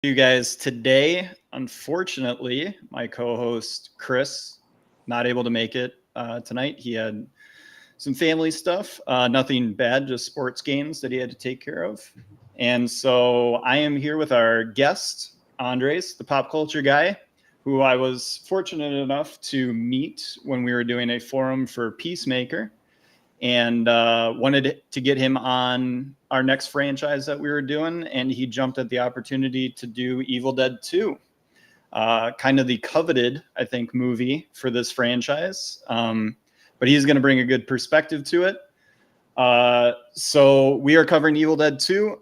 You guys today. Unfortunately, my co-host Chris not able to make it tonight. He had some family stuff, nothing bad, just sports games that he had to take care of. And so I am here with our guest, Andres, the pop culture guy, who I was fortunate enough to meet when we were doing a forum for Peacemaker and wanted to get him on our next franchise that we were doing. And he jumped at the opportunity to do Evil Dead 2, kind of the coveted, I think, movie for this franchise. But he's going to bring a good perspective to it. So we are covering Evil Dead 2.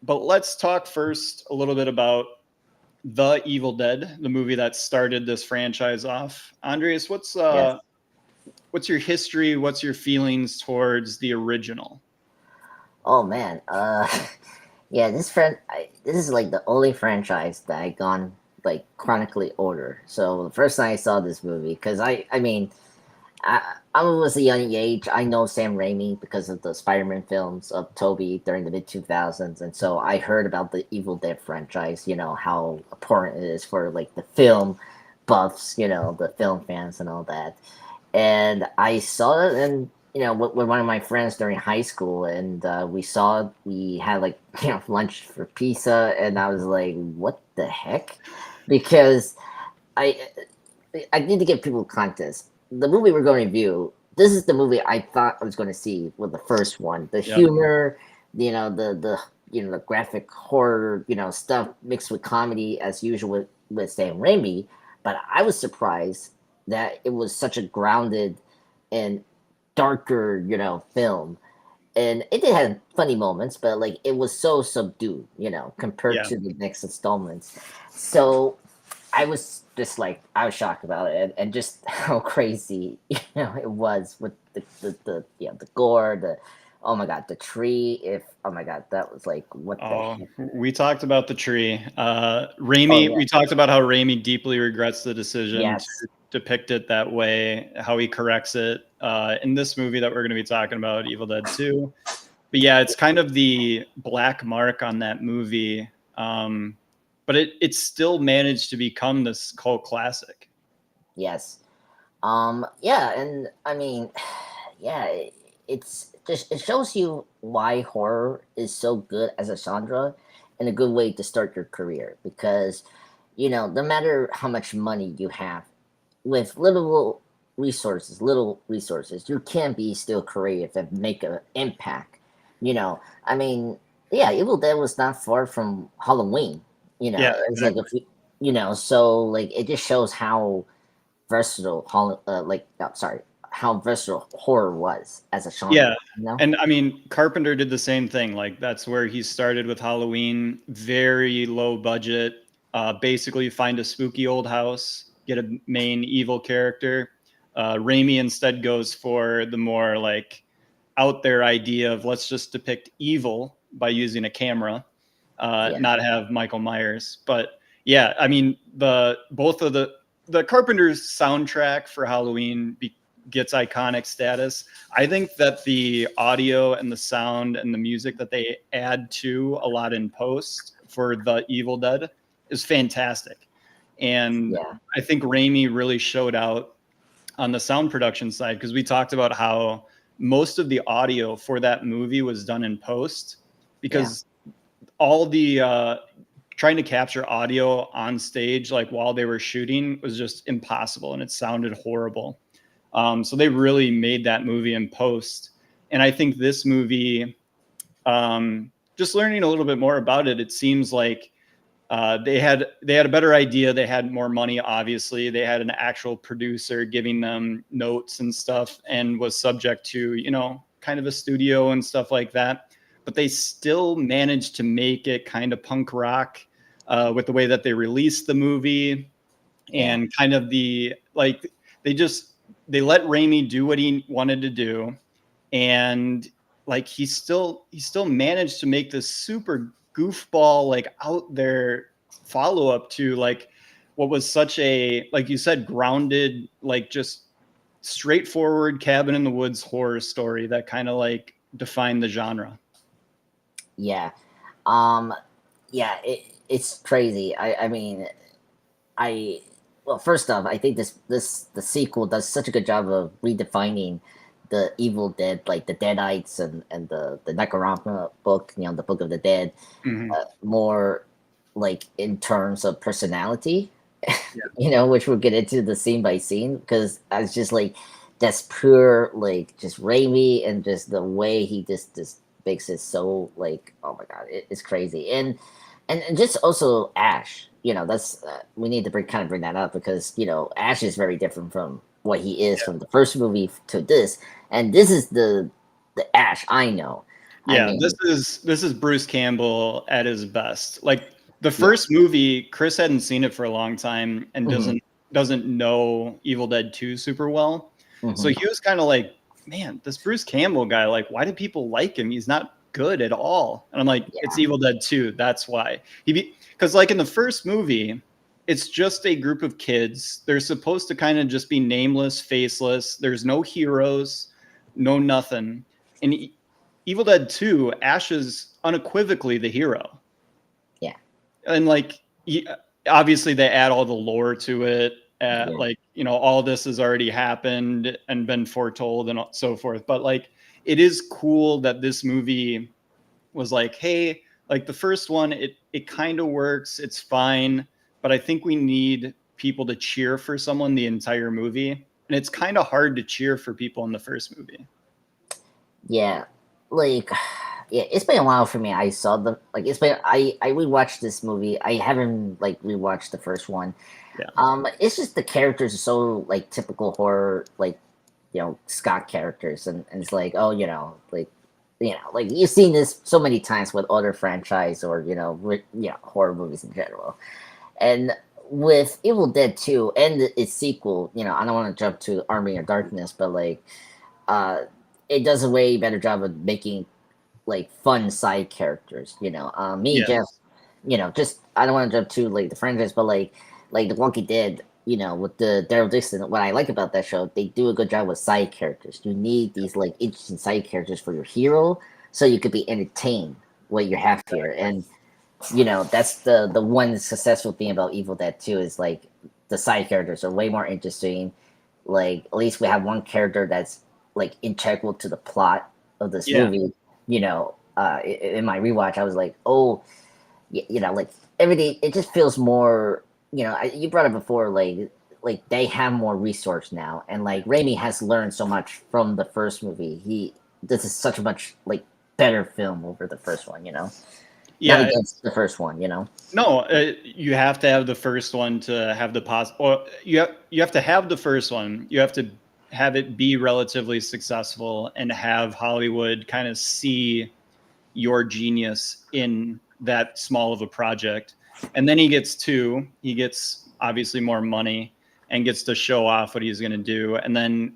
But let's talk first a little bit about The Evil Dead, the movie that started this franchise off. Andreas, Yes. what's your history? What's your feelings towards the original? Oh man. Yeah. This is like the only franchise that I gone like chronically order. So the first time I saw this movie, because I was a young age. I know Sam Raimi because of the Spider-Man films of Toby during the mid 2000s, and so I heard about the Evil Dead franchise. You know how important it is for like the film buffs. You know the film fans and all that. And I saw it, and with one of my friends during high school, and we had like lunch for pizza, and I was like, what the heck? Because I I need to give people context. The movie we're going to review, this is the movie I thought I was going to see with the first one. The Yep. humor, the graphic horror, stuff mixed with comedy as usual with Sam Raimi. But I was surprised that it was such a grounded and darker, film. And it did have funny moments, but like it was so subdued, compared Yeah. to the next installments. So I was shocked about it, and just how crazy it was with the gore, the oh my god, the tree. If oh my god, that was like what the Oh, heck. we talked about the tree. Oh Raimi, yeah, we talked about how Raimi deeply regrets the decision to yes, depict it that way, how he corrects it in this movie that we're going to be talking about, Evil Dead 2. But yeah, it's kind of the black mark on that movie. But it still managed to become this cult classic. yes. Yeah, and I mean, yeah, it's just it shows you why horror is so good as a genre and a good way to start your career because no matter how much money you have, with little resources, you can be still creative and make an impact. I mean, yeah, Evil Dead was not far from Halloween. Yeah, It's like exactly. if so like it just shows how versatile, how versatile horror was as a Yeah. genre. And I mean, Carpenter did the same thing. Like that's where he started with Halloween, very low budget. Basically, find a spooky old house, get a main evil character. Raimi instead goes for the more like out there idea of let's just depict evil by using a camera, Yeah, not have Michael Myers. But yeah, I mean both of the Carpenter's soundtrack for Halloween gets iconic status. I think that the audio and the sound and the music that they add to a lot in post for the Evil Dead is fantastic. And yeah, I think Raimi really showed out on the sound production side because we talked about how most of the audio for that movie was done in post yeah, because all the trying to capture audio on stage like while they were shooting was just impossible and it sounded horrible. So they really made that movie in post. And I think this movie, just learning a little bit more about it, it seems like they had a better idea. They had more money, obviously. They had an actual producer giving them notes and stuff, and was subject to kind of a studio and stuff like that. But they still managed to make it kind of punk rock with the way that they released the movie yeah, and kind of the like they just they let Raimi do what he wanted to do, and like he still managed to make this super goofball like out there follow up to like what was such a, like you said, grounded, like just straightforward cabin in the woods horror story that kind of like defined the genre. yeah. Um, yeah. it's crazy. I mean, I well, first off, I think the sequel does such a good job of redefining the Evil Dead, like the Deadites and the Necromorph book, the Book of the Dead, Hmm. more like in terms of personality, Yeah. which we'll get into the scene by scene because I was just like that's pure like just Raimi and just the way he just makes it so like oh my god it's crazy and just also Ash that's we need to bring that up because Ash is very different from what he is from the first movie to this and this is the Ash I know. I Yeah, this mean, is Bruce Campbell at his best. Like the yeah. first movie, Chris hadn't seen it for a long time and Hmm. doesn't know Evil Dead 2 super well. So Hmm. he was kind of like, man, this Bruce Campbell guy, like, why do people like him? He's not good at all. And I'm like, it's Yeah. Evil Dead 2. That's why. Because like in the first movie, it's just a group of kids. They're supposed to kind of just be nameless, faceless. There's no heroes, no nothing. And Evil Dead 2, Ash is unequivocally the hero. Yeah. And like obviously they add all the lore to it. Yeah. Like, all this has already happened and been foretold and so forth. But like it is cool that this movie was like, hey, like the first one, it kind of works, it's fine, but I think we need people to cheer for someone the entire movie. And it's kind of hard to cheer for people in the first movie. Yeah, like yeah, it's been a while for me. I saw the like it's been I rewatched this movie. I haven't like rewatched the first one. Yeah. It's just the characters are so like typical horror like Scott characters and it's like oh like you've seen this so many times with other franchise or horror movies in general. And with Evil Dead 2 and its sequel, I don't want to jump to Army of Darkness, but like uh it does a way better job of making like fun side characters. Me, Jeff. Yes. Just I don't want to jump to like the franchise, but like The Walking Dead. With the Daryl Dixon, what I like about that show, they do a good job with side characters. You need these like interesting side characters for your hero, so you could be entertained what you have here. And that's the one successful thing about Evil Dead 2 is like the side characters are way more interesting. Like at least we have one character that's like integral to the plot of this Yeah. movie. In my rewatch, I was like, oh, like everything. It just feels more. You brought it before, like they have more resource now, and like Raimi has learned so much from the first movie. This is such a much like better film over the first one. Not Yeah. against the first one. No, you have to have the first one to have or you have to have the first one. You have to have it be relatively successful and have Hollywood kind of see your genius in that small of a project. And then he gets two. He gets obviously more money and gets to show off what he's going to do. And then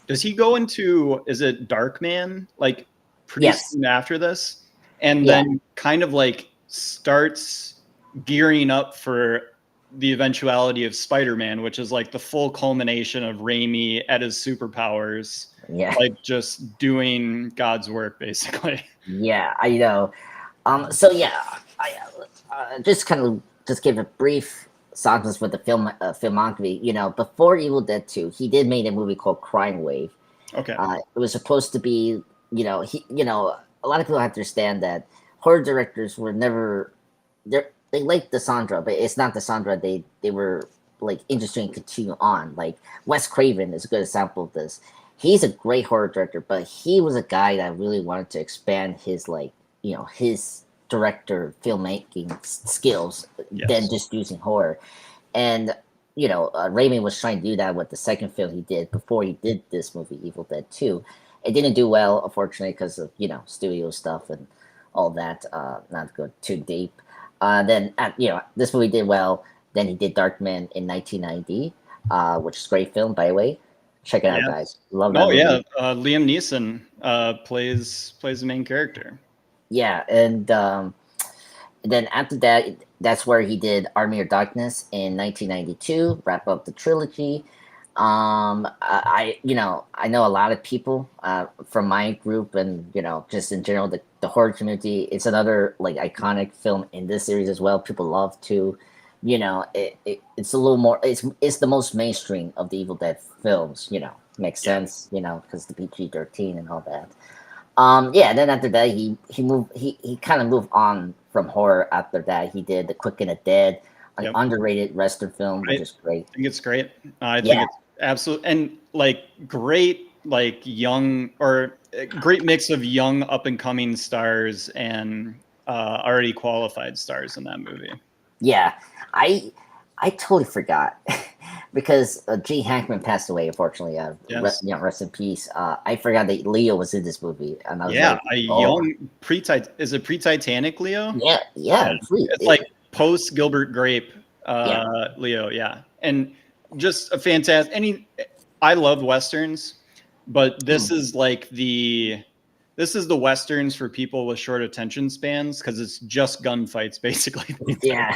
does he go into, is it Darkman, like pretty Yes. soon after this? And Yeah. then kind of like starts gearing up for the eventuality of Spider-Man, which is like the full culmination of Raimi at his superpowers, Yeah. like just doing God's work, basically. Yeah. I know. So yeah, I just kind of just give a brief synopsis with the filmography. Before Evil Dead 2, he did make a movie called Crime Wave. Okay. It was supposed to be, a lot of people have to understand that horror directors were never they like the Sandra, but it's not the Sandra they were like interested in continue on. Like Wes Craven is a good example of this. He's a great horror director, but he was a guy that really wanted to expand his his director filmmaking skills than Yes. just using horror. And Raimi was trying to do that with the second film he did before he did this movie, Evil Dead 2. It didn't do well, unfortunately, because of studio stuff and all that. Not to go too deep. Then this movie did well. Then he did Darkman in 1990, which is a great film, by the way. Check it out, Yeah. guys. Love that No, movie. yeah. Liam Neeson plays the main character. Yeah, and then after that, that's where he did Army of Darkness in 1992, wrap up the trilogy. I know a lot of people from my group, and just in general the horror community. It's another like iconic film in this series as well. People love to, it's a little more. It's the most mainstream of the Evil Dead films. Makes Yeah. sense. Because the PG-13 and all that. Then after that, he kind of moved on from horror. After that, he did The Quick and the Dead, an Yep. underrated Western film, which is great. I think it's great. I think Yeah, it's absolute and like great, like young or great mix of young up and coming stars and already qualified stars in that movie. yeah. I totally forgot because Gene Hackman passed away, unfortunately. Yes. Rest in peace. I forgot that Leo was in this movie, and I was Yeah, like, a oh, young is it pre-Titanic Leo? yeah, Yeah. yeah, sweet. It's like post Gilbert Grape Yeah, Leo, yeah. And just a fantastic I love westerns, but this is the westerns for people with short attention spans because it's just gunfights basically. yeah,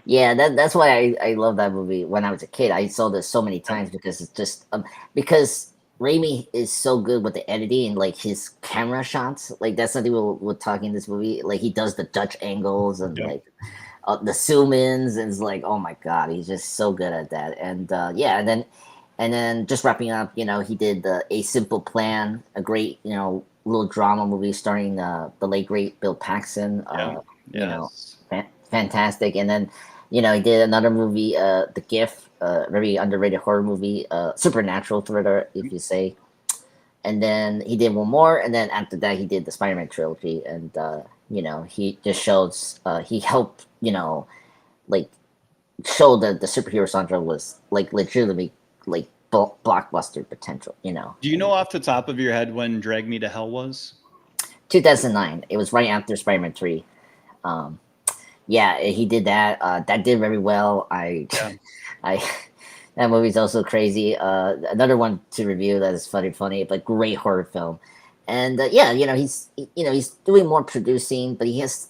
yeah. That's why I love that movie. When I was a kid, I saw this so many times because it's just because Raimi is so good with the editing and like his camera shots. Like that's something we'll talk in this movie. Like he does the Dutch angles and Yep. like the zoom ins, and it's like, oh my god, he's just so good at that. And and then just wrapping up, he did A Simple Plan, a great little drama movie starring the late great Bill Paxton. Yeah. You know, Yes. fantastic. And then he did another movie, The Gift, very underrated horror movie, supernatural thriller, if you say. And then he did one more, and then after that he did the Spider-Man trilogy, and he just shows he helped like show that the superhero genre was like legitimately like blockbuster potential. Do you know off the top of your head when Drag Me to Hell was? 2009. It was right after Spider-Man 3. Um, yeah, he did that. That did very well. Yeah. I that movie's also crazy. Another one to review that is funny, but great horror film. And he's doing more producing, but he has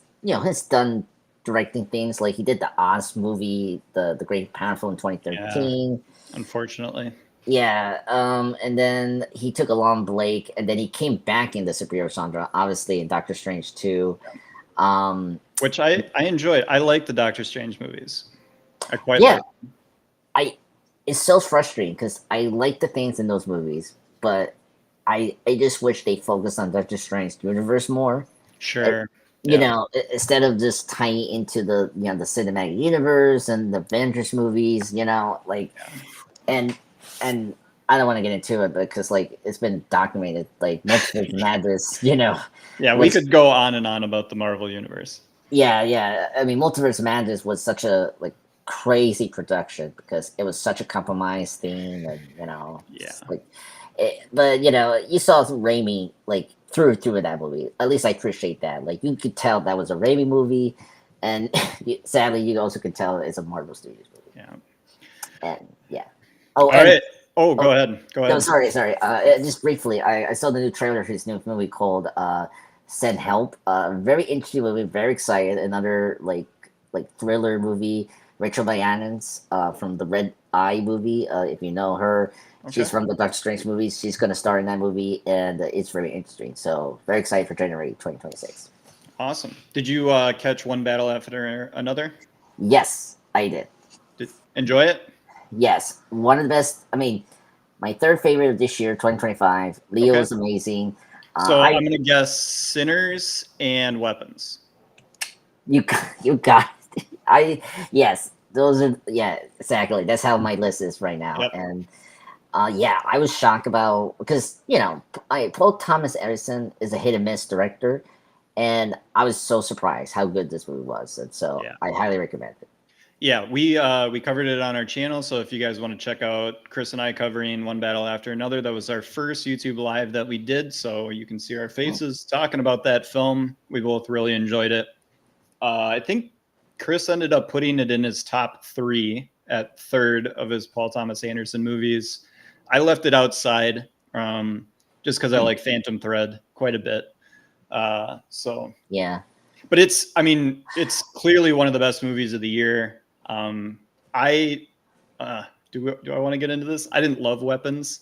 done directing things like he did the Oz movie, the Great Powerful in Yeah. 2013. Unfortunately. Yeah, and then he took Alon Blake, and then he came back in the superhero genre, obviously in Doctor Strange 2. Um, Which I enjoy. I like the Doctor Strange movies. I quite yeah, like. I it's so frustrating because I like the things in those movies, but I just wish they focused on Doctor Strange universe more. Uh, Sure. Yeah. Instead of just tying into the cinematic universe and the Avengers movies, like Yeah. and and I don't want to get into it because like it's been documented, like Multiverse Madness, Yeah, we was could go on and on about the Marvel universe. yeah. I mean, Multiverse Madness was such a like crazy production because it was such a compromised theme, and Yeah. like, but you saw some Raimi like through in that movie. At least I appreciate that. Like you could tell that was a Raimi movie, and sadly, you also could tell it's a Marvel Studios movie. Yeah. And yeah. Oh, All and right. Oh, oh, go ahead. Go no, ahead. sorry. Just briefly, I saw the new trailer for his new movie called Send Help. Very interesting movie. Very excited. Another like thriller movie. Rachel McAdams from the Red Eye movie. If you know her, Okay. she's from the Doctor Strange movies. She's gonna star in that movie, and it's very interesting. So very excited for January 2026. Awesome. Did you catch One Battle After Another? Yes, I did. Did enjoy it? Yes, one of the best. I mean, my third favorite of this year, 2025. Leo Okay. is amazing. So I I'm gonna guess Sinners and Weapons. you got it. I yes, those are yeah, exactly. That's how my list is right now. Yep. And yeah, I was shocked about because Paul Thomas Edison is a hit and miss director, and I was so surprised how good this movie was, and so Yeah. I highly recommend it. Yeah, we covered it on our channel. So if you guys want to check out Chris and I covering One Battle After Another, that was our first YouTube live that we did. So you can see our faces talking about that film. We both really enjoyed it. I think Chris ended up putting it in his top 3 at third of his Paul Thomas Anderson movies. I left it outside just because I like Phantom Thread quite a bit. So, Yeah, but it's clearly one of the best movies of the year. I do I want to get into this? I didn't love Weapons.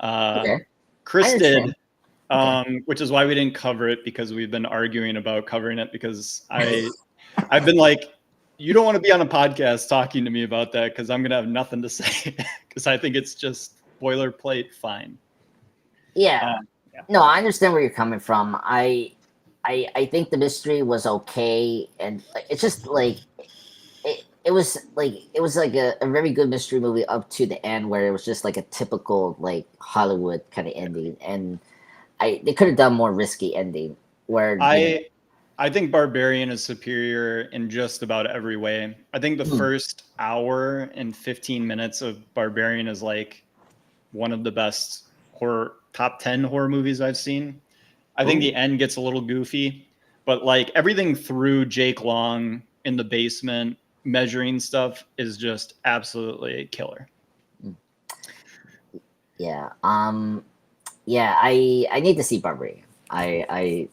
Okay. Chris did, Okay. which is why we didn't cover it, because we've been arguing about covering it, because I've been like, you don't want to be on a podcast talking to me about that because I'm going to have nothing to say, because I think it's just boilerplate fine. Yeah. No, I understand where you're coming from. I think the mystery was okay, and it's just like it was like a very good mystery movie up to the end where it was just like a typical like Hollywood kind of ending, and they could have done more risky ending where I think Barbarian is superior in just about every way. I think the first hour and 15 minutes of Barbarian is like one of the best top 10 horror movies I've seen. I think the end gets a little goofy, but like everything through Jake Long in the basement measuring stuff is just absolutely killer. Yeah. Yeah, I need to see Barbarian. I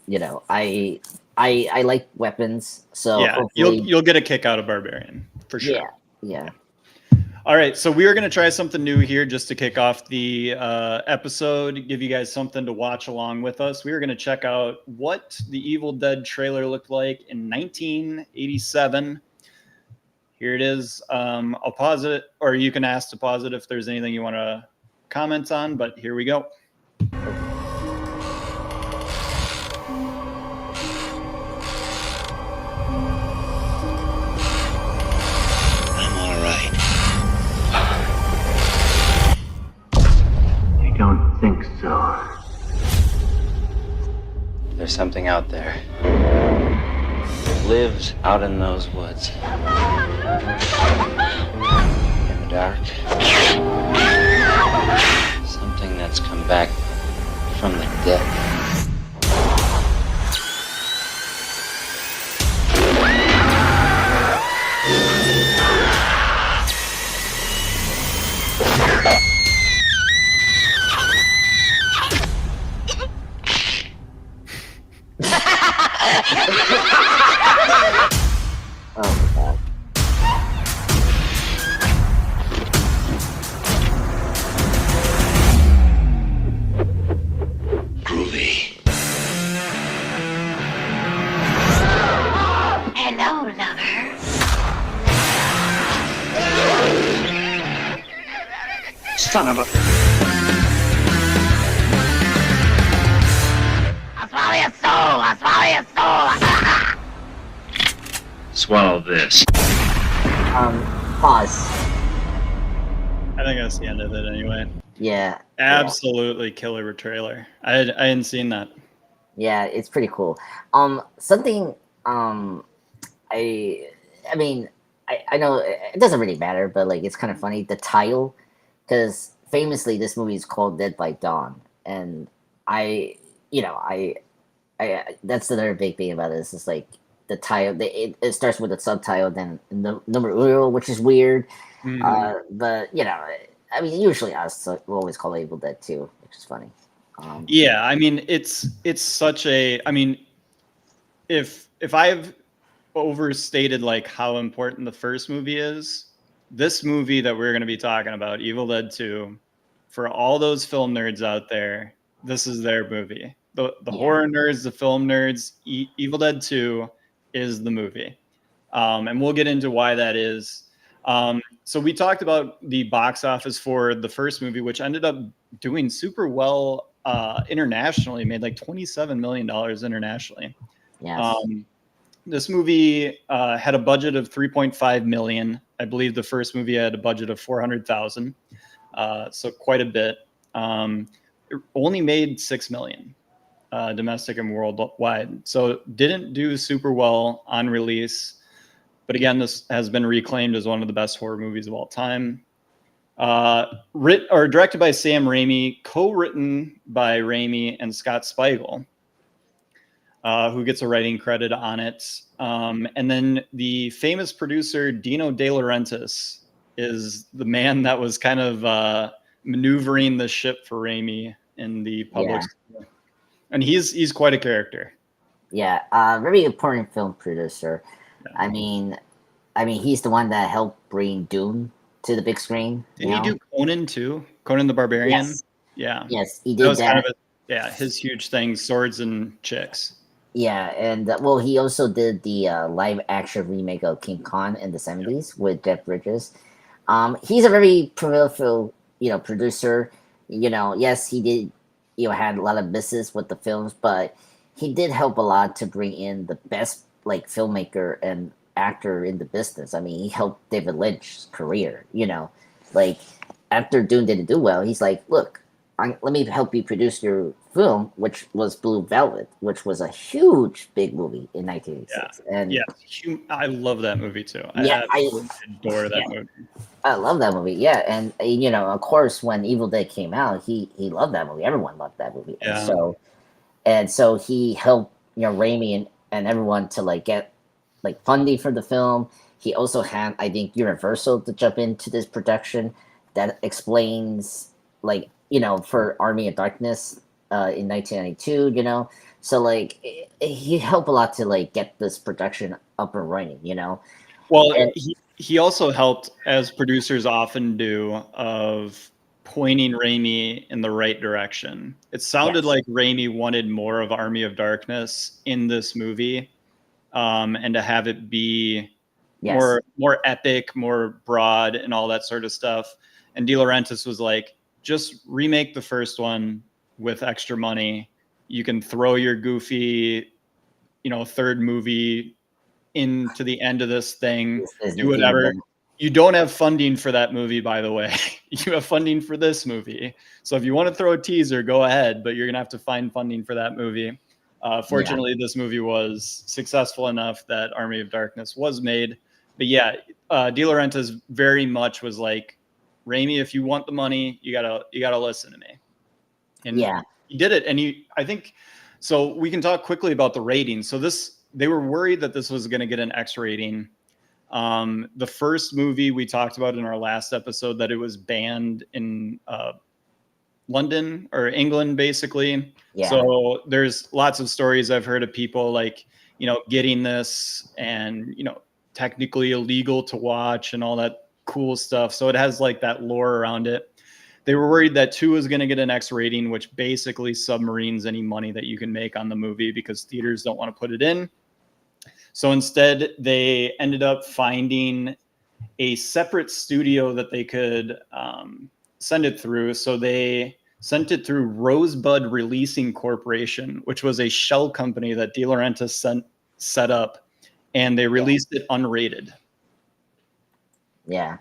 like Weapons, so yeah, hopefully you'll get a kick out of Barbarian for sure. Yeah. All right, so we are going to try something new here just to kick off the episode, give you guys something to watch along with us. We are going to check out what the Evil Dead trailer looked like in 1987. Here it is. I'll pause it, or you can ask to pause it if there's anything you want to comment on, but here we go. Don't think so. There's something out there. It lives out in those woods. In the dark. Something that's come back from the dead. Oh my god. Groovy. Hello, lover. Son of a... I'll swallow your soul. I'll swallow your soul. Swallow this. Pause. I think that's the end of it anyway. Yeah. Absolutely killer trailer. I hadn't seen that. Yeah, it's pretty cool. Something I mean, I know it doesn't really matter, but like it's kind of funny, the title, because famously this movie is called Dead by Dawn, and I that's another big thing about this is like the title. It starts with a subtitle, then the number uno, which is weird. But I mean, usually us we always call it Evil Dead 2, which is funny. Yeah, I mean, it's such a. I mean, if I've overstated like how important the first movie is, this movie that we're going to be talking about, Evil Dead 2, for all those film nerds out there, this is their movie. The horror nerds, the film nerds, Evil Dead 2 is the movie. And we'll get into why that is. So we talked about the box office for the first movie, which ended up doing super well internationally, made like $27 million internationally. Yes. This movie had a budget of $3.5 million. I believe the first movie had a budget of $400,000. So quite a bit. It only made $6 million domestic and worldwide. So didn't do super well on release. But again, this has been reclaimed as one of the best horror movies of all time. Directed by Sam Raimi, co-written by Raimi and Scott Spiegel, who gets a writing credit on it. And then the famous producer Dino De Laurentiis is the man that was kind of maneuvering the ship for Raimi in the public. Yeah. And he's quite a character. Yeah, very important film producer. Yeah. I mean, he's the one that helped bring Dune to the big screen. Did he do Conan too? Conan the Barbarian? Yes. Yeah. Yes, he That did was that. kind of his huge thing, swords and chicks. Yeah, and well, he also did the live action remake of King Kong in the 70s with Jeff Bridges. He's a very prolific, producer. Yes, he did, had a lot of misses with the films, but he did help a lot to bring in the best like filmmaker and actor in the business. I mean, he helped David Lynch's career. Like after Dune didn't do well, he's like, look, let me help you produce your film, which was Blue Velvet, which was a huge, big movie in 1986. And I love that movie too. Yeah, I absolutely adore that movie. I love that movie. Yeah, and of course, when Evil Dead came out, he loved that movie. Everyone loved that movie, and so he helped Raimi and everyone to like get like funding for the film. He also had, I think, Universal to jump into this production that explains like for Army of Darkness in 1992. So like he helped a lot to like get this production up and running. Well, and he also helped, as producers often do, of pointing Raimi in the right direction. It sounded like Raimi wanted more of Army of Darkness in this movie, and to have it be more epic, more broad, and all that sort of stuff. And De Laurentiis was like, just remake the first one with extra money. You can throw your goofy, third movie into the end of this thing, do whatever. You don't have funding for that movie, by the way. You have funding for this movie. So if you want to throw a teaser, go ahead, but you're going to have to find funding for that movie. Fortunately, this movie was successful enough that Army of Darkness was made. But De Laurentiis very much was like, Raimi, if you want the money, you gotta listen to me. And he did it. And I think, so we can talk quickly about the rating. So they were worried that this was going to get an X rating. The first movie we talked about in our last episode, that it was banned in London or England, basically. Yeah. So there's lots of stories I've heard of people like, getting this and, technically illegal to watch and all that cool stuff. So it has like that lore around it. They were worried that 2 was going to get an X rating, which basically submarines any money that you can make on the movie because theaters don't want to put it in. So instead, they ended up finding a separate studio that they could send it through. So they sent it through Rosebud Releasing Corporation, which was a shell company that De Laurentiis set up, and they released it unrated. Yeah,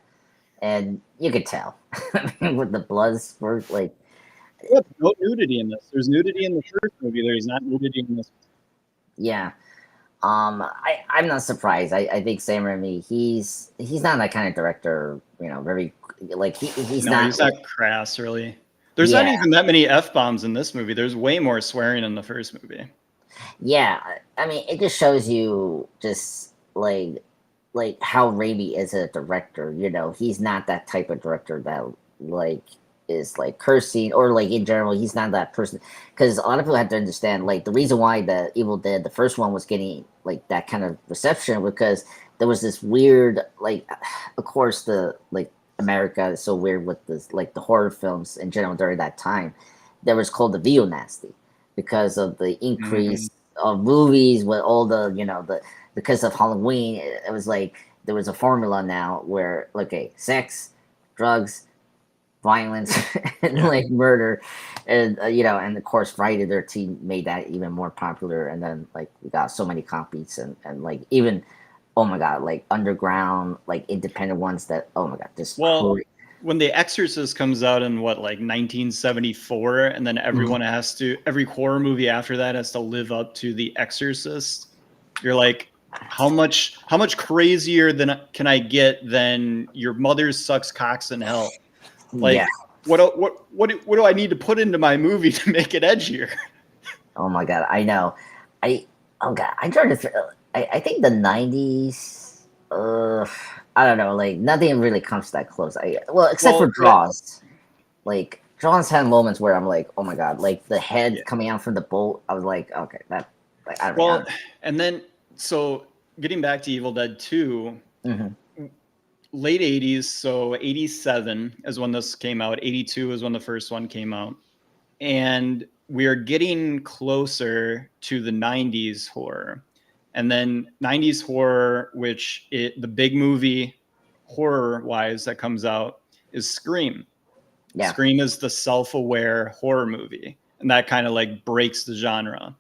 and you could tell with the bloods were like. Yeah, no nudity in this. There's nudity in the first movie. There's not nudity in this. Yeah, I'm not surprised. I think Sam Raimi, he's not that kind of director. Very like he's not crass really. There's not even that many F-bombs in this movie. There's way more swearing in the first movie. Yeah, I mean, it just shows you just like how Raimi is a director. He's not that type of director that like is like cursing or like in general. He's not that person, because a lot of people have to understand like the reason why the Evil Dead, the first one, was getting like that kind of reception because there was this weird like, of course the like America is so weird with this like the horror films in general during that time. That was called the Video Nasty because of the increase of movies with all the because of Halloween. It was like there was a formula now where sex, drugs, violence, and like murder, and and of course Friday the 13th made that even more popular, and then like we got so many copies and like even oh my god, like underground, like independent ones that oh my god, just when The Exorcist comes out in what, like 1974, and then everyone every horror movie after that has to live up to The Exorcist, you're like, how much crazier can I get than your mother sucks cocks in hell? Like, what do I need to put into my movie to make it edgier? Oh my god, I know. I'm trying to. I think the 90s. I don't know. Like nothing really comes that close. Except for Jaws. Like Jaws had moments where I'm like, oh my god, like the head coming out from the bolt. I was like, okay, that. Like, I don't know. And then so getting back to Evil Dead 2, late 80s, so 87 is when this came out. 82 is when the first one came out. And we're getting closer to the 90s horror. And then 90s horror, the big movie horror-wise that comes out is Scream. Yeah. Scream is the self-aware horror movie, and that kind of like breaks the genre.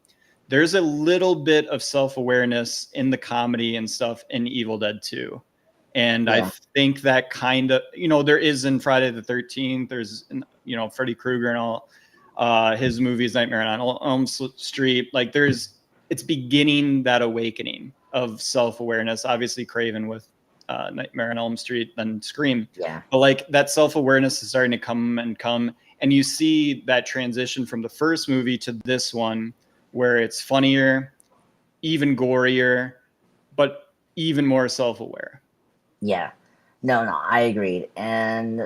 There's a little bit of self-awareness in the comedy and stuff in Evil Dead 2. And Yeah. I think that kind of, there is in Friday the 13th, there's, Freddy Krueger and all his movies, Nightmare on Elm Street. Like it's beginning that awakening of self-awareness. Obviously Craven with Nightmare on Elm Street, then Scream. Yeah. But like that self-awareness is starting to come. And you see that transition from the first movie to this one, where it's funnier, even gorier, but even more self-aware. Yeah. No, I agreed. And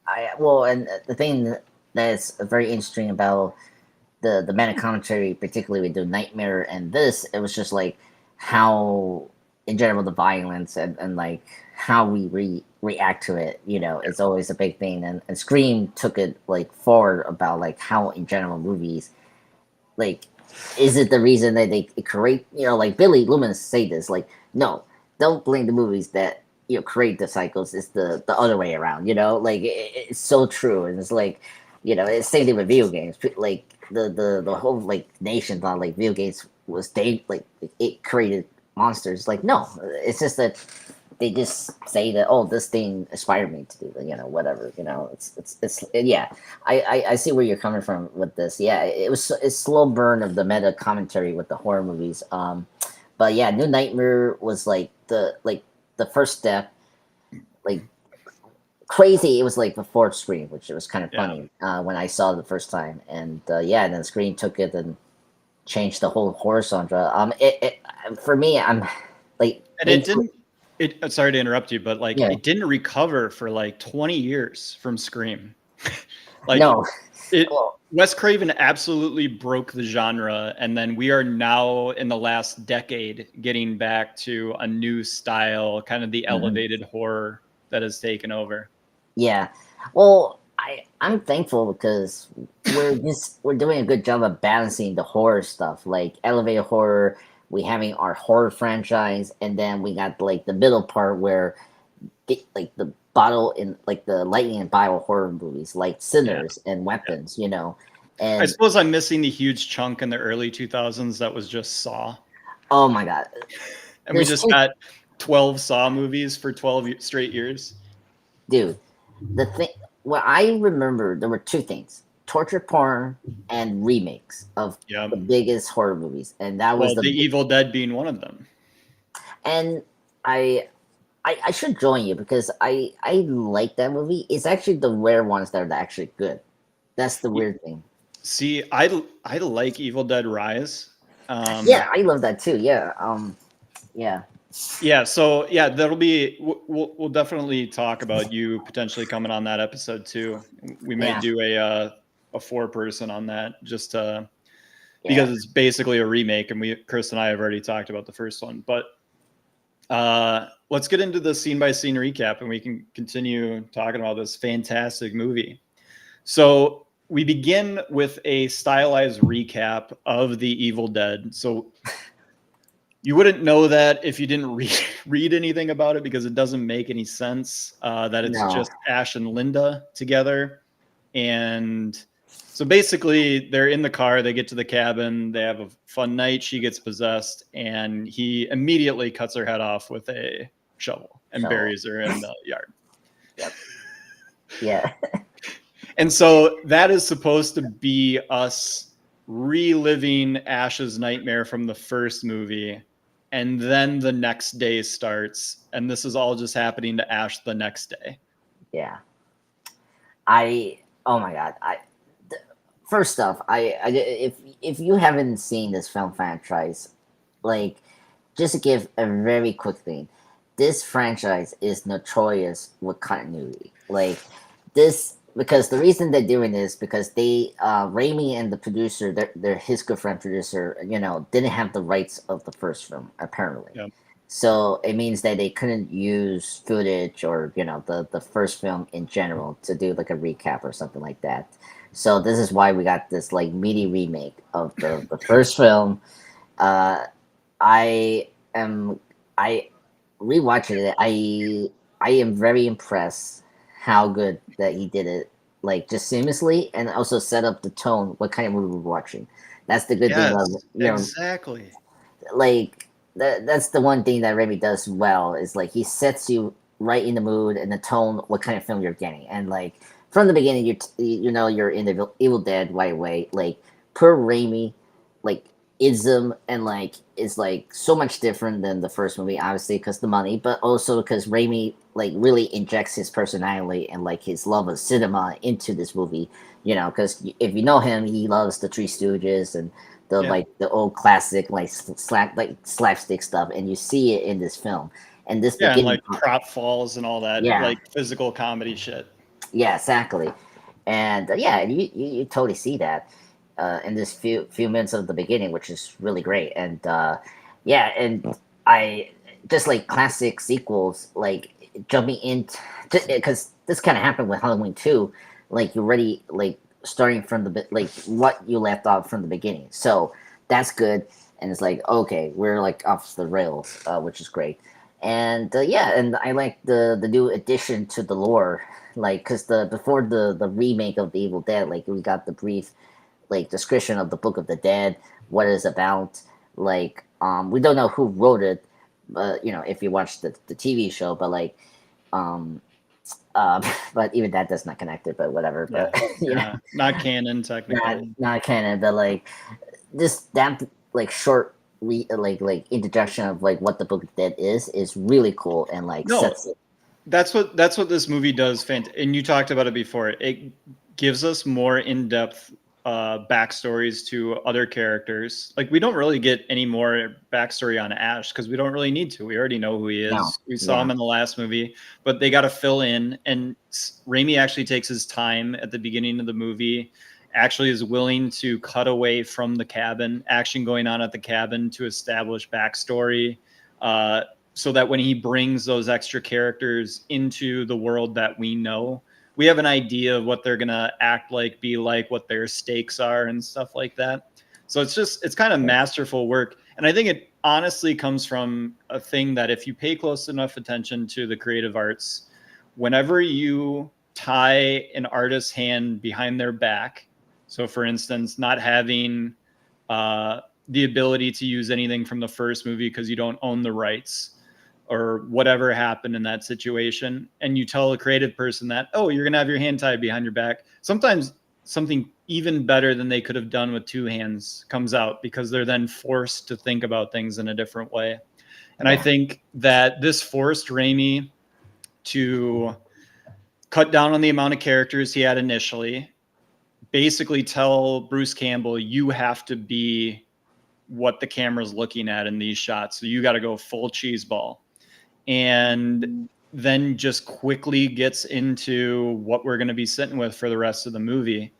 and the thing that's very interesting about the meta commentary, particularly with the Nightmare and this, it was just like how, in general, the violence and like how we react to it, it's always a big thing. And Scream took it like forward about like how, in general, movies, like, is it the reason that they create, like Billy Loomis say this, like, no, don't blame the movies that create the cycles. It's the other way around, like it's so true. And it's like, it's same thing with video games. Like the whole like nation thought like video games was like it created monsters. Like, no, it's just that they just say that, oh, this thing inspired me to do that, whatever, it's yeah. I see where you're coming from with this. Yeah, it's slow burn of the meta commentary with the horror movies. But yeah, New Nightmare was like the first step, like crazy. It was like the fourth Scream, which it was kind of funny when I saw it the first time. And and then Scream took it and changed the whole horror genre. It for me, I'm like, and it didn't. Sorry to interrupt you, but like it didn't recover for like 20 years from Scream. Like, no, Wes Craven absolutely broke the genre, and then we are now in the last decade getting back to a new style, kind of the elevated horror that has taken over. Yeah, well, I'm thankful because we're doing a good job of balancing the horror stuff, like elevated horror. We having our horror franchise, and then we got like the middle part where like the bottle in like the lightning and bottle horror movies like Sinners and Weapons, And I suppose I'm missing the huge chunk in the early 2000s that was just Saw. Oh my god. And we just got 12 Saw movies for 12 straight years. Dude, the thing, what I remember, there were two things: torture porn and remakes of the biggest horror movies, and that was the Evil Dead being one of them. And I should join you because I like that movie. It's actually the rare ones that are actually good. That's the weird thing. See, I like Evil Dead Rise. Yeah, I love that too. Yeah. Yeah. So that'll be. We'll definitely talk about you potentially coming on that episode too. We may do a 4-person on that just because it's basically a remake, and Chris and I have already talked about the first one. But let's get into the scene by scene recap, and we can continue talking about this fantastic movie. So we begin with a stylized recap of the Evil Dead. So you wouldn't know that if you didn't read anything about it, because it doesn't make any sense that it's just Ash and Linda together. And so basically they're in the car, they get to the cabin, they have a fun night, she gets possessed, and he immediately cuts her head off with a shovel and buries her in the yard. Yep. Yeah. And so that is supposed to be us reliving Ash's nightmare from the first movie. And then the next day starts, and this is all just happening to Ash the next day. Yeah. Oh my God. First off, if you haven't seen this film franchise, like, just to give a very quick thing, this franchise is notorious with continuity. Like, this, because the reason they're doing this because they Raimi and the producer, his good friend producer, didn't have the rights of the first film apparently. Yep. So it means that they couldn't use footage or the first film in general to do like a recap or something like that. So this is why we got this like meaty remake of the first film. Uh, I am I rewatching it. I am very impressed how good that he did it, like just seamlessly, and also set up the tone. What kind of movie we're watching. That's the good thing of Yes, exactly. like that's the one thing that Raimi does well is like he sets you right in the mood and the tone, what kind of film you're getting, and like from the beginning you're in the Evil Dead right away. Like per Raimi, like ism and like is like so much different than the first movie, obviously because the money, but also because Raimi like really injects his personality and like his love of cinema into this movie. Because if you know him, he loves the Three Stooges and the Yeah. like the old classic like slapstick stuff, and you see it in this film. And this Yeah, and beginning, like prop falls and all that, yeah, like physical comedy shit. yeah, exactly. And yeah, you totally see that in this few minutes of the beginning, which is really great. And yeah, and I just like classic sequels, like jumping in, because this kind of happened with Halloween 2. Like you're already like starting from like what you left off from the beginning. So that's good. And it's like, okay, we're like off the rails, which is great. And yeah, and I like the new addition to the lore, like because before the remake of the Evil Dead, like we got the brief like description of the Book of the Dead, what it's about. Like we don't know who wrote it, but if you watch the TV show, but like um but even that does not connect it, but whatever. Yeah. But Yeah. Not canon not technically. not canon, but like this that like short like introduction of like what the Book of the Dead is really cool and like No, sets it. that's what this movie does. And you talked about it before. It gives us more in-depth backstories to other characters. Like we don't really get any more backstory on Ash because we don't really need to. We already know who he No, is. We saw yeah, him in the last movie, but they got to fill in. And Raimi actually takes his time at the beginning of the movie. Actually, is willing to cut away from the cabin, action going on at the cabin to establish backstory. So that when he brings those extra characters into the world that we know, we have an idea of what they're going to act like, be like, what their stakes are and stuff like that. So it's kind of masterful work. And I think it honestly comes from a thing that if you pay close enough attention to the creative arts, whenever you tie an artist's hand behind their back, so for instance, not having the ability to use anything from the first movie because you don't own the rights, or whatever happened in that situation, and you tell a creative person that, oh, you're going to have your hand tied behind your back, sometimes something even better than they could have done with two hands comes out because they're then forced to think about things in a different way. And I think that this forced Raimi to cut down on the amount of characters he had initially, basically tell Bruce Campbell, you have to be what the camera's looking at in these shots. So you got to go full cheese ball. And then just quickly gets into what we're going to be sitting with for the rest of the movie.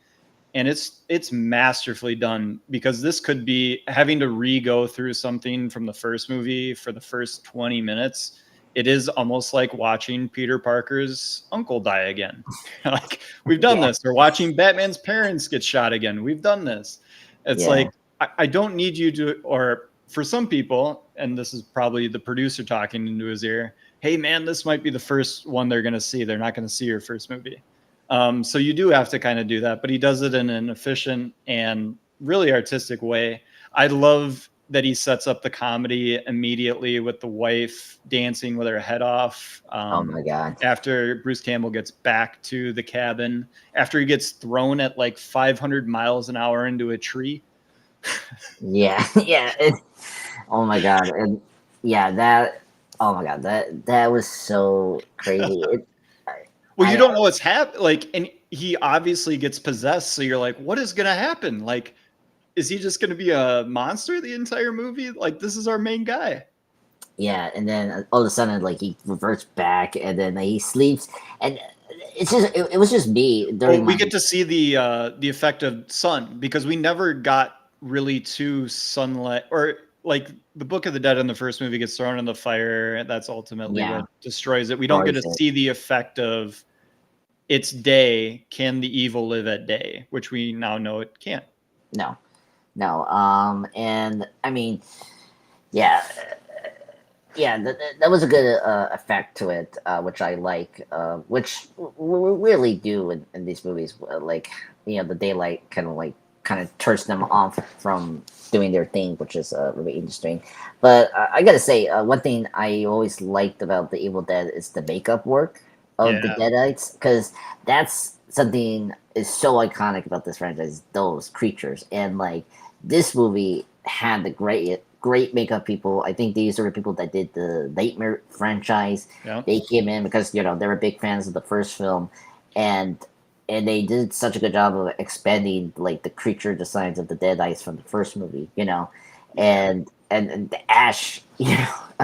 And it's masterfully done, because this could be having to re-go through something from the first movie for the first 20 minutes. It is almost like watching Peter Parker's uncle die again. Like, we've done this. Or watching Batman's parents get shot again. We've done this. It's like, I don't need you to, or for some people, and this is probably the producer talking into his ear, hey man, this might be the first one they're going to see. They're not going to see your first movie. So you do have to kind of do that, but he does it in an efficient and really artistic way. I love that he sets up the comedy immediately with the wife dancing with her head off. Oh my God. After Bruce Campbell gets back to the cabin, after he gets thrown at like 500 miles an hour into a tree. Yeah. Oh my God. And yeah, oh my God, that was so crazy. Well, you don't know what's happening. Like, and he obviously gets possessed. So you're like, what is going to happen? Like, is he just going to be a monster the entire movie? Like, this is our main guy. Yeah. And then all of a sudden, like, he reverts back and then he sleeps. And it's just, it was just me. We get to see the effect of sun, because we never got really to sunlight, or like the Book of the Dead in the first movie gets thrown in the fire. That's ultimately Yeah. what destroys it. We don't get to see the effect of it's day. Can the evil live at day? Which we now know it can't. No. And I mean, yeah, that was a good effect to it, which I like, which we really do in these movies. Like, the daylight kind of turns them off from doing their thing, which is really interesting. But I gotta say, one thing I always liked about the Evil Dead is the makeup work of the Deadites, because that's something is so iconic about this franchise. Those creatures, and like this movie had the great makeup people. I think these are the people that did the Nightmare franchise. Yeah. They came in because they were big fans of the first film, and they did such a good job of expanding like the creature designs of the Deadites from the first movie. And the Ash,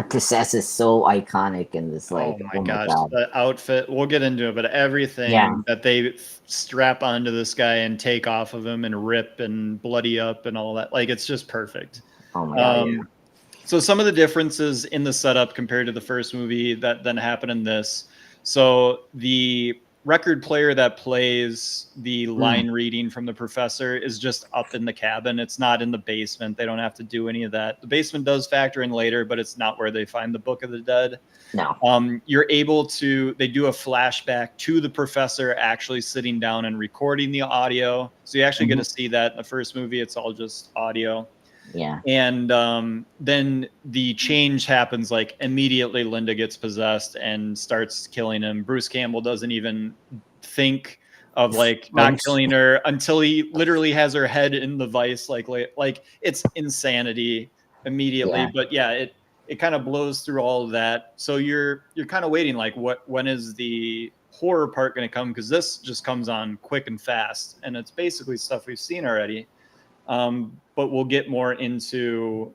Princess is so iconic, and it's like, oh my gosh, the outfit. We'll get into it, but everything that they strap onto this guy and take off of him and rip and bloody up and all that, like it's just perfect. Oh my god! So some of the differences in the setup compared to the first movie that then happen in this. So the record player that plays the line reading from the professor is just up in the cabin. It's not in the basement. They don't have to do any of that. The basement does factor in later, but it's not where they find the Book of the Dead. No. You're able to, they do a flashback to the professor actually sitting down and recording the audio. So you actually get to see that in the first movie. It's all just audio. Yeah. And then the change happens, like immediately Linda gets possessed and starts killing him. Bruce Campbell doesn't even think of like not killing her until he literally has her head in the vice. Like it's insanity immediately. Yeah. But yeah, it kind of blows through all of that. So you're kind of waiting, like when is the horror part going to come? Because this just comes on quick and fast, and it's basically stuff we've seen already. But we'll get more into,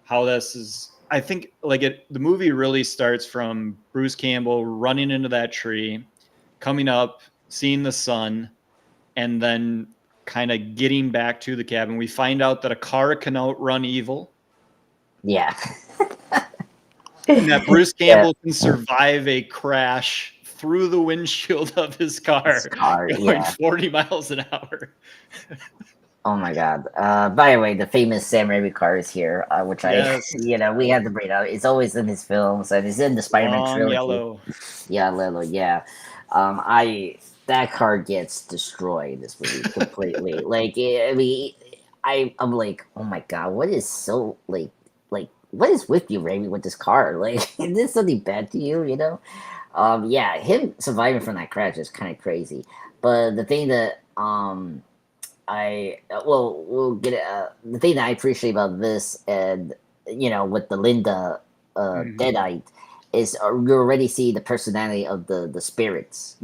how this is. I think the movie really starts from Bruce Campbell running into that tree, coming up, seeing the sun, and then kind of getting back to the cabin. We find out that a car can outrun evil. Yeah. And that Bruce Campbell can survive a crash through the windshield of his car going 40 miles an hour. Oh my god! By the way, the famous Sam Raimi car is here, which we had to bring out. It's always in his films, and it's in the Spider-Man trilogy. Yellow. Yeah. That car gets destroyed in this movie completely. I'm like, oh my god, what is so like what is with you, Raimi, with this car? Like, is this something bad to you? Him surviving from that crash is kind of crazy. But the thing that we'll get it. The thing that I appreciate about this, and with the Linda Deadite, is you already see the personality of the spirits,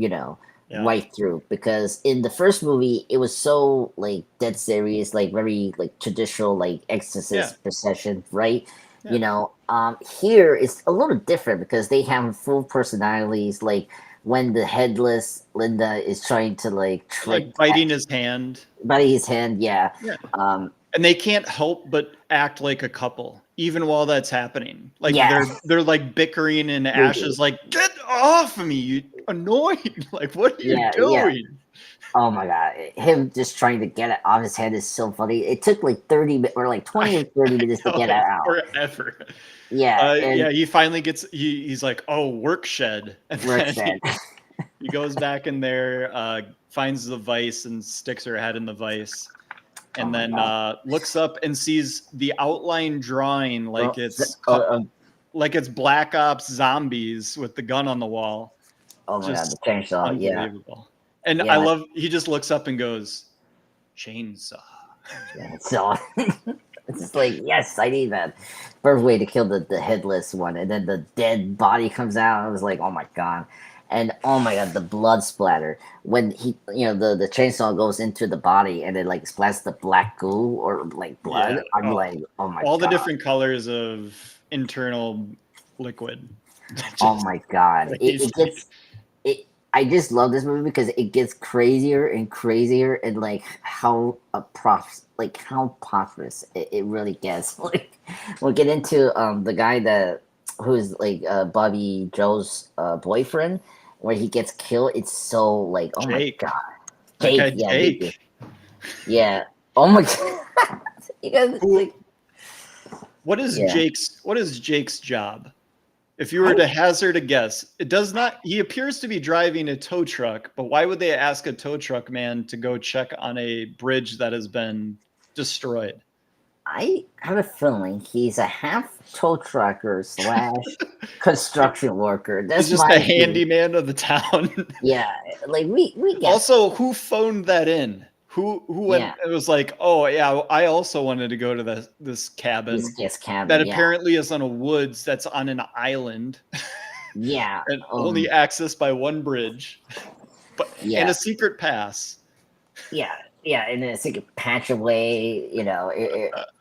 right through. Because in the first movie, it was so like dead serious, like very like traditional, like exorcist procession, right? Yeah. Here it's a little different because they have full personalities, like. When the headless Linda is trying to trick, biting his hand. Yeah. And they can't help but act like a couple, even while that's happening. Like they're like bickering, and Ash is like, "Get off of me, you annoying! Like, what are you doing?" Yeah. Oh my god, him just trying to get it off his head is so funny. It took like 30 or like 20 or 30 minutes to get it out. Forever. Yeah. He finally gets. He's like, "Oh, work shed." And then he goes back in there, finds the vice, and sticks her head in the vice, and then looks up and sees the outline drawing like it's Black Ops zombies with the gun on the wall. Oh my god, the chainsaw! Unbelievable. And I love. He just looks up and goes, "Chainsaw." So it's just like, yes, I need that. Perfect way to kill the headless one, and then the dead body comes out. I was like, oh my god, and oh my god, the blood splatter when he, the chainsaw goes into the body and it like splats the black goo or like blood. I'm like, oh my god, all the different colors of internal liquid. Oh my god, it I just love this movie because it gets crazier and crazier, and like how how preposterous it really gets. Like we'll get into the guy that who's like Bobby Joe's boyfriend, where he gets killed. It's so like, oh my Jake. god, That guy, Jake, yeah, thank you. Jake. Yeah. Oh my god. You guys, like, What is Yeah. Jake's job? If you were to hazard a guess, it does not. He appears to be driving a tow truck, but why would they ask a tow truck man to go check on a bridge that has been destroyed? I have a feeling he's a half tow trucker / construction worker. That's He's just my a theory. handyman of the town. Yeah, like we get Also, who phoned that in? Who went? Yeah. It was like, oh yeah, I also wanted to go to this cabin this cabin. that Yeah, apparently is on a woods that's on an island yeah, and only accessed by one bridge, but Yeah. and a secret pass. yeah, and it's like a patch away. You know,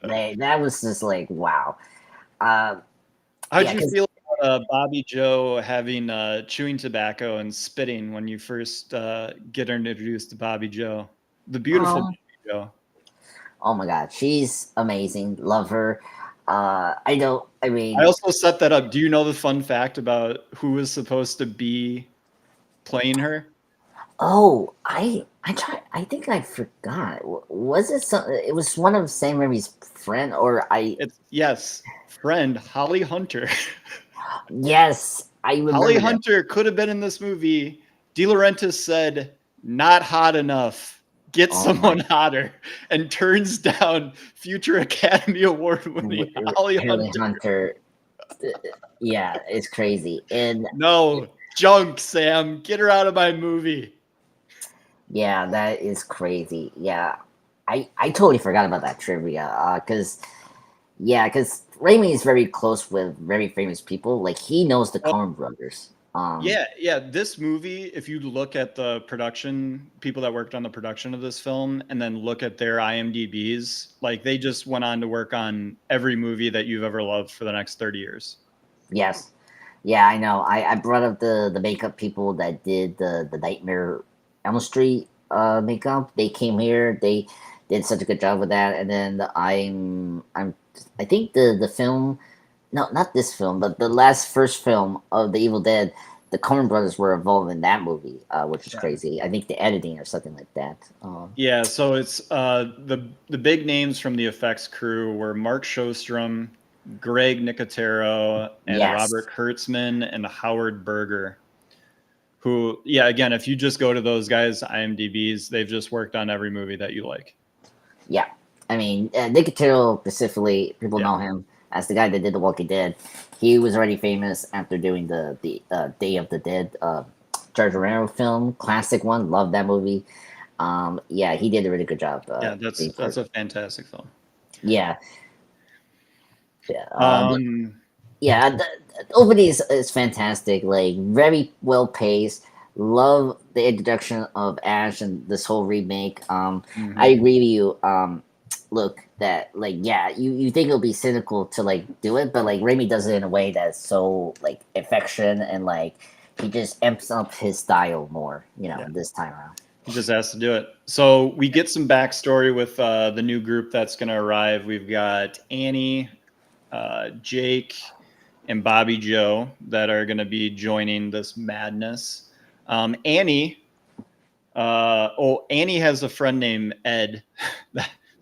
that was just like wow. How'd Yeah, you 'cause- feel about Bobby Joe having chewing tobacco and spitting when you first get introduced to Bobby Joe? The beautiful Bobby Joe. Oh my god, she's amazing. Love her. I also set that up. Do you know the fun fact about who was supposed to be playing her? Oh, I think I forgot. Was it it was one of Sam Raimi's friend, or Yes, friend Holly Hunter. Yes, I remember. Holly that. Hunter could have been in this movie. De Laurentiis said, "Not hot enough. Get someone hotter," and turns down future Academy Award winning Holly Hunter. Yeah, it's crazy. And no, junk, Sam. Get her out of my movie. Yeah, that is crazy. Yeah, I totally forgot about that trivia. Because Raimi is very close with very famous people. Like he knows the Coen brothers. Yeah. This movie, if you look at the production, people that worked on the production of this film, and then look at their IMDb's, like they just went on to work on every movie that you've ever loved for the next 30 years. Yes. Yeah, I know. I brought up the makeup people that did the Nightmare Elm Street makeup. They came here. They did such a good job with that. And then I think the film, no, not this film, but the first film of the Evil Dead, the Coen brothers were involved in that movie, which is crazy. I think the editing or something like that. Yeah, so it's the big names from the effects crew were Mark Shostrom, Greg Nicotero, and Robert Kurtzman and Howard Berger. Who, again, if you just go to those guys' IMDb's, they've just worked on every movie that you like. Yeah, I mean Nicotero specifically, people know him as the guy that did The Walking Dead. He was already famous after doing the Day of the Dead George Romero film, classic one. Love that movie. He did a really good job. That's a fantastic film. Yeah. The opening is fantastic. Like very well paced. Love the introduction of Ash and this whole remake. I agree with you. Look, that you think it'll be cynical to like do it, but like Raimi does it in a way that's so like affection and like he just amps up his style more. This time around. He just has to do it. So we get some backstory with the new group that's going to arrive. We've got Annie, Jake, and Bobby Joe that are going to be joining this madness. Annie has a friend named Ed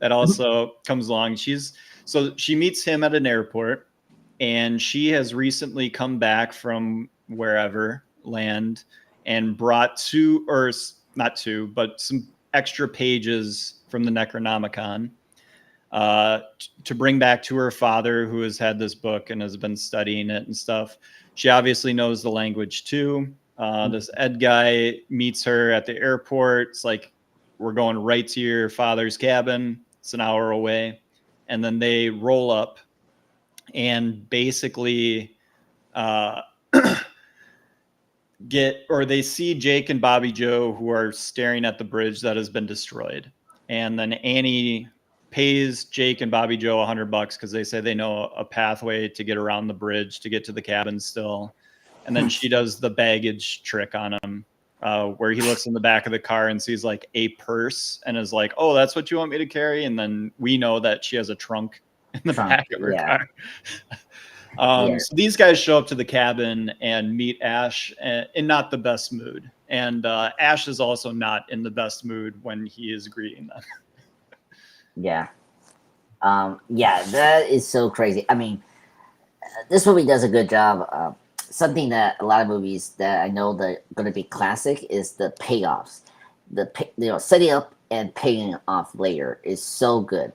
that also comes along. She meets him at an airport, and she has recently come back from wherever land and brought some extra pages from the Necronomicon to bring back to her father, who has had this book and has been studying it and stuff. She obviously knows the language too. This Ed guy meets her at the airport. It's like, we're going right to your father's cabin. It's an hour away. And then they roll up and basically they see Jake and Bobby Joe, who are staring at the bridge that has been destroyed. And then Annie pays Jake and Bobby Joe $100 because they say they know a pathway to get around the bridge to get to the cabin still. And then she does the baggage trick on him. where he looks in the back of the car and sees like a purse and is like, "Oh, that's what you want me to carry?" And then we know that she has a trunk in the back of her car. So these guys show up to the cabin and meet Ash in not the best mood. And Ash is also not in the best mood when he is greeting them. Yeah. That is so crazy. I mean, this movie does a good job. Something that a lot of movies that I know that are going to be classic is the payoffs. Setting up and paying off later is so good.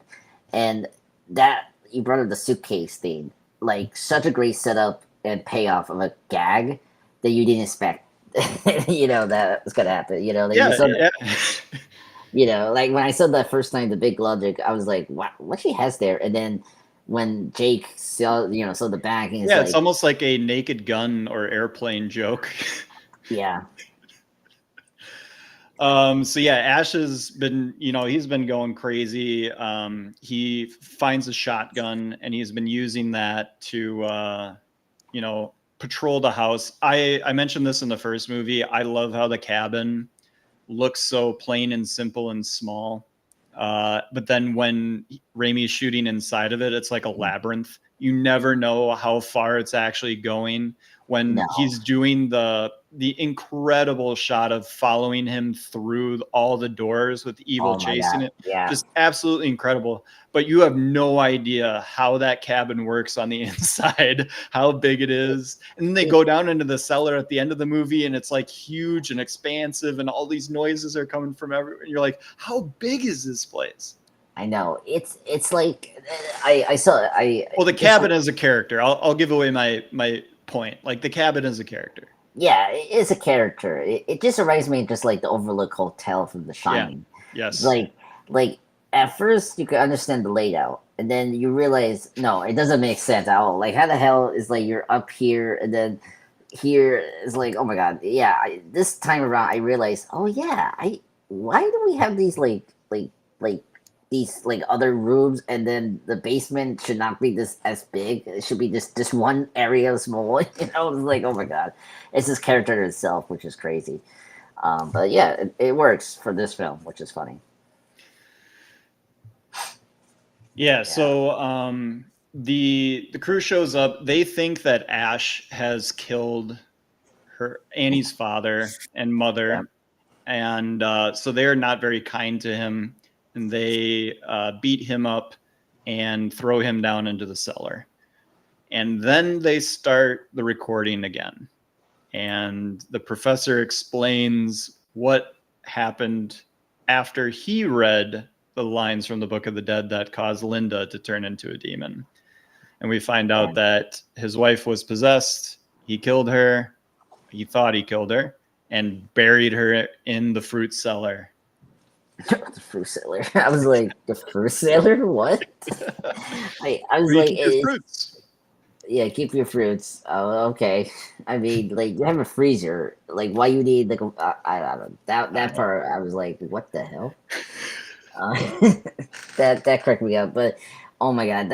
And that, you brought up the suitcase thing, like such a great setup and payoff of a gag that you didn't expect. That was going to happen. Like when I saw that first time, the big logic, I was like, what she has there? And then when Jake saw the bag, and it's almost like a Naked Gun or Airplane joke. Yeah. Ash has been, he's been going crazy. He finds a shotgun and he's been using that to, patrol the house. I mentioned this in the first movie. I love how the cabin looks so plain and simple and small. But then when Raimi's shooting inside of it, it's like a labyrinth. You never know how far it's actually going. When he's doing the incredible shot of following him through all the doors with Evil chasing it. Yeah. Just absolutely incredible. But you have no idea how that cabin works on the inside, how big it is. And then they go down into the cellar at the end of the movie and it's like huge and expansive and all these noises are coming from everywhere. You're like, how big is this place? I know. It's like the cabin is a character. I'll give away my point. Like the cabin is a character. Yeah, it is a character. It just reminds me of just like the Overlook Hotel from The Shining. Yeah. Yes. Like at first you could understand the layout, and then you realize no, it doesn't make sense at all. Like how the hell is like you're up here and then here is like, oh my god, yeah. This time around I realized, oh yeah, why do we have these like these like other rooms, and then the basement should not be this as big. It should be just one area small. It's like, oh my god, it's this character itself, which is crazy. But yeah, it works for this film, which is funny. Yeah. So the crew shows up. They think that Ash has killed Annie's father and mother, and so they're not very kind to him. And they beat him up and throw him down into the cellar. And then they start the recording again. And the professor explains what happened after he read the lines from the Book of the Dead that caused Linda to turn into a demon. And we find out that his wife was possessed. He killed her. He thought he killed her and buried her in the fruit cellar. The fruit cellar. I was like, the fruit cellar? What? I was where like, you keep your fruits. Yeah, keep your fruits. Oh, okay. I mean, like, you have a freezer. Like, why you need like I don't know. That part, I was like, what the hell? That cracked me up. But oh my god,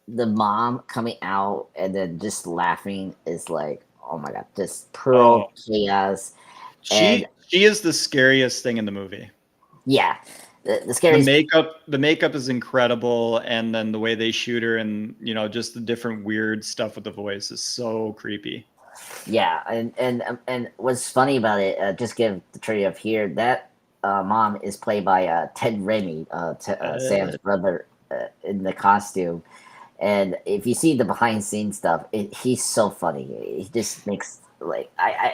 the mom coming out and then just laughing is like, oh my god, just pure chaos. She is the scariest thing in the movie. Yeah, the scariest. The makeup is incredible, and then the way they shoot her, and just the different weird stuff with the voice is so creepy. Yeah, and what's funny about it, just give the trivia up here, that mom is played by Ted Raimi, Sam's brother, in the costume. And if you see the behind scenes stuff, he's so funny. He just makes